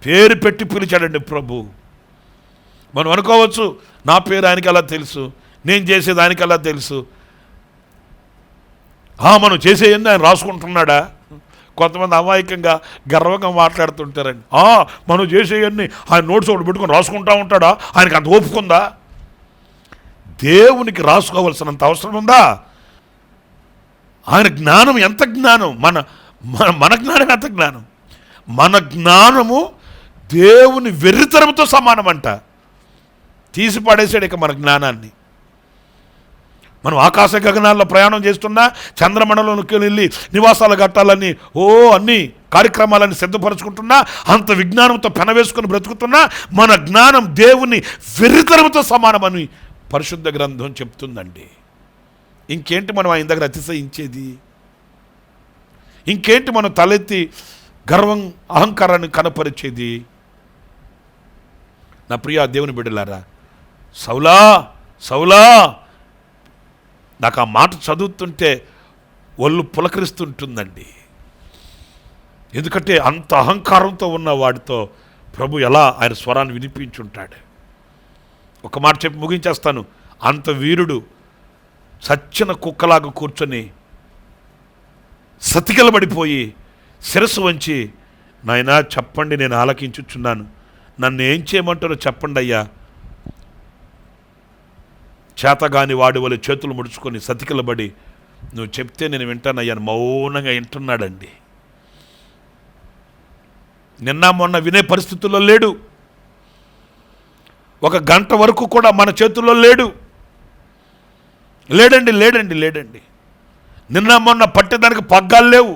పేరు పెట్టి పిలిచాడండి ప్రభు. మనం అనుకోవచ్చు నా పేరు ఆయనకి అలా తెలుసు, నేను చేసేది ఆయనకి అలా తెలుసు, మనం చేసేయని ఆయన రాసుకుంటున్నాడా? కొంతమంది అమాయకంగా గర్వంగా మాట్లాడుతుంటారండి. మనం చేసేయన్ని ఆయన నోట్స్ ఒకటి పెట్టుకొని రాసుకుంటా ఉంటాడా? ఆయనకి అంత ఓపుకుందా? దేవునికి రాసుకోవాల్సినంత అవసరం ఉందా? ఆయన జ్ఞానం ఎంత జ్ఞానం, మన జ్ఞానం ఎంత జ్ఞానం. మన జ్ఞానము దేవుని వెర్రితనంతో సమానమంట. తీసి పడేసాడు ఇక మన జ్ఞానాన్ని. మనం ఆకాశ గగనాల్లో ప్రయాణం చేస్తున్నా, చంద్రమండలంలోకి వెళ్ళి నివాసాలు కట్టాలని అన్ని కార్యక్రమాలని సిద్ధపరచుకుంటున్నా, అంత విజ్ఞానంతో పెనవేసుకుని బ్రతుకుతున్నా మన జ్ఞానం దేవుని వెర్రితనంతో సమానమని పరిశుద్ధ గ్రంథం చెప్తుందండి. ఇంకేంటి మనం ఆయన దగ్గర అతిశయించేది? ఇంకేంటి మనం తలెత్తి గర్వం అహంకారాన్ని కనపరిచేది? నా ప్రియ దేవుని బిడ్డలారా, సౌలా సౌలా, నాకు ఆ మాట చదువుతుంటే ఒళ్ళు పులకరిస్తుంటుందండి. ఎందుకంటే అంత అహంకారంతో ఉన్న వాడితో ప్రభు ఎలా ఆయన స్వరాన్ని వినిపించుంటాడు. ఒక మాట చెప్పి ముగించేస్తాను. అంత వీరుడు చచ్చిన కుక్కలాగా కూర్చొని సతికిలబడిపోయి శిరస్సు వంచి, నాయనా చెప్పండి, నేను ఆలకించుచున్నాను, నన్ను ఏం చేయమంటారో చెప్పండి అయ్యా. చేతగాని వాడి వల్ల చేతులు ముడుచుకొని సతికిలబడి, నువ్వు చెప్తే నేను వింటానయ్యాను, మౌనంగా వింటున్నాడండి. నిన్న మొన్న వినే పరిస్థితుల్లో లేడు. ఒక గంట వరకు కూడా మన చేతుల్లో లేడండి. నిన్న మొన్న పట్టేదానికి పగ్గాలు లేవు.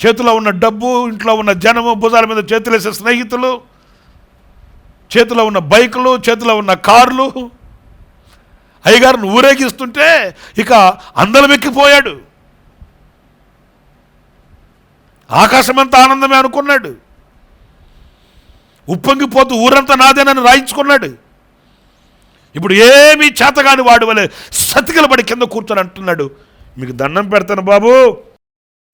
చేతిలో ఉన్న డబ్బు, ఇంట్లో ఉన్న జనము, భుజాల మీద చేతులేసే స్నేహితులు, చేతిలో ఉన్న బైకులు, చేతిలో ఉన్న కార్లు, అయ్యగారిని ఊరేగిస్తుంటే ఇక అందలమెక్కిపోయాడు. ఆకాశమంతా ఆనందమే అనుకున్నాడు. ఉప్పొంగిపోతూ ఊరంతా నాదేనని రాయించుకున్నాడు. ఇప్పుడు ఏమీ చేతగాని వాడి వలె సతికిలబడి కింద కూర్చొని అంటున్నాడు, మీకు దండం పెడతాను బాబు,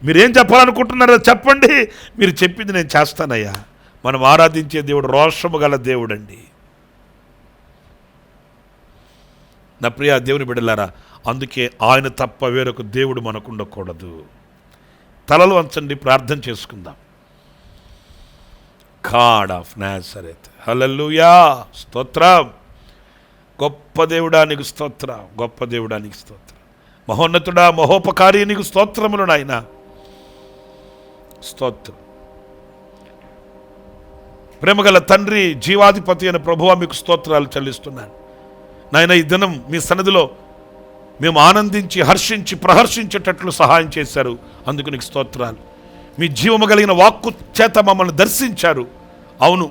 మీరేం చెప్పాలనుకుంటున్నారో చెప్పండి, మీరు చెప్పింది నేను చేస్తానయ్యా. మనం ఆరాధించే దేవుడు రోషము గల దేవుడు అండి. నా ప్రియ దేవుని బిడ్డలారా, అందుకే ఆయన తప్ప వేరొక దేవుడు మనకు ఉండకూడదు. తలలు వంచండి, ప్రార్థన చేసుకుందాం. గాడ్ ఆఫ్ నాజరేత్, హల్లెలూయా, స్తోత్రం. గొప్ప దేవుడానికి స్తోత్రం, గొప్ప దేవుడానికి స్తోత్రం. మహోన్నతుడా, మహోపకారి, నీకు స్తోత్రములు నాయన, స్తోత్రం. ప్రేమగల తండ్రి, జీవాధిపతి అయిన ప్రభువా, మీకు స్తోత్రాలు చెల్లిస్తున్నాను నాయన. ఈ దినం మీ సన్నిధిలో మేము ఆనందించి, హర్షించి, ప్రహర్షించేటట్లు సహాయం చేశారు, అందుకు నీకు స్తోత్రాలు. మీ జీవము కలిగిన వాక్కు చేత మమ్మల్ని దర్శించారు. అవును,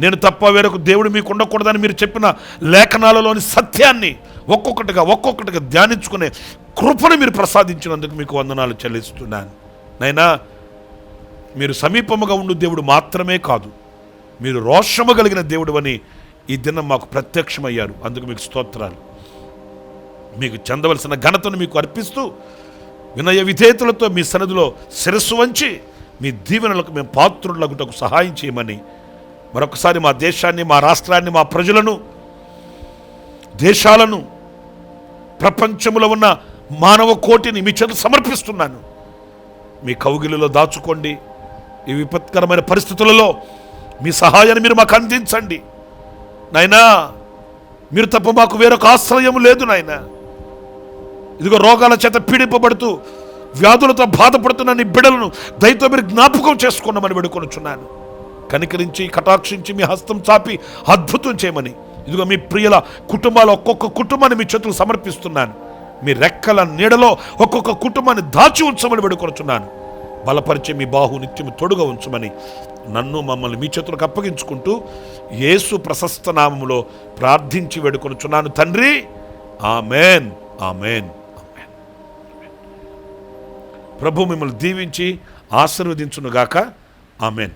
నేను తప్ప వేరొక దేవుడు మీకు ఉండకూడదని మీరు చెప్పిన లేఖనాలలోని సత్యాన్ని ఒక్కొక్కటిగా ధ్యానించుకునే కృపను మీరు ప్రసాదించినందుకు మీకు వందనాలు చెల్లిస్తున్నాను నైనా. మీరు సమీపముగా ఉండు దేవుడు మాత్రమే కాదు, మీరు రోషము కలిగిన దేవుడు అని ఈ దినం మాకు ప్రత్యక్షమయ్యారు, అందుకు మీకు స్తోత్రాలు. మీకు చెందవలసిన ఘనతను మీకు అర్పిస్తూ వినయ విధేయతలతో మీ సన్నిధిలో శిరస్సు వంచి మీ దీవెనలకు మేము పాత్రులగుటకు సహాయం చేయమని మరొకసారి మా దేశాన్ని, మా రాష్ట్రాన్ని, మా ప్రజలను, దేశాలను, ప్రపంచంలో ఉన్న మానవ కోటిని మీ చేత సమర్పిస్తున్నాను. మీ కౌగిలిలో దాచుకోండి. ఈ విపత్కరమైన పరిస్థితులలో మీ సహాయాన్ని మీరు మాకు అందించండి నాయనా. మీరు తప్ప మాకు వేరొక ఆశ్రయం లేదు నాయనా. ఇదిగో రోగాల చేత పీడింపబడుతూ వ్యాధులతో బాధపడుతున్న నీ బిడ్డలను దయతో మీరు జ్ఞాపకం చేసుకున్నామని వేడుకొనుచున్నాను. కనికరించి, కటాక్షించి మీ హస్తం చాపి అద్భుతం చేయమని, ఇదిగో మీ ప్రియుల కుటుంబాలు, ఒక్కొక్క కుటుంబాన్ని మీ చేతులు సమర్పిస్తున్నాను. మీ రెక్కల నీడలో ఒక్కొక్క కుటుంబాన్ని దాచి ఉంచమని వేడుకొనుచున్నాను. బలపరిచే మీ బాహు నిత్యము తోడుగా ఉంచమని నన్ను, మమ్మల్ని మీ చేతులకు అప్పగించుకుంటూ యేసు ప్రశస్త నామములో ప్రార్థించి వేడుకొనుచున్నాను తండ్రి. Amen, amen, amen. ప్రభు మిమ్మల్ని దీవించి ఆశీర్వదించునుగాక. ఆమెన్.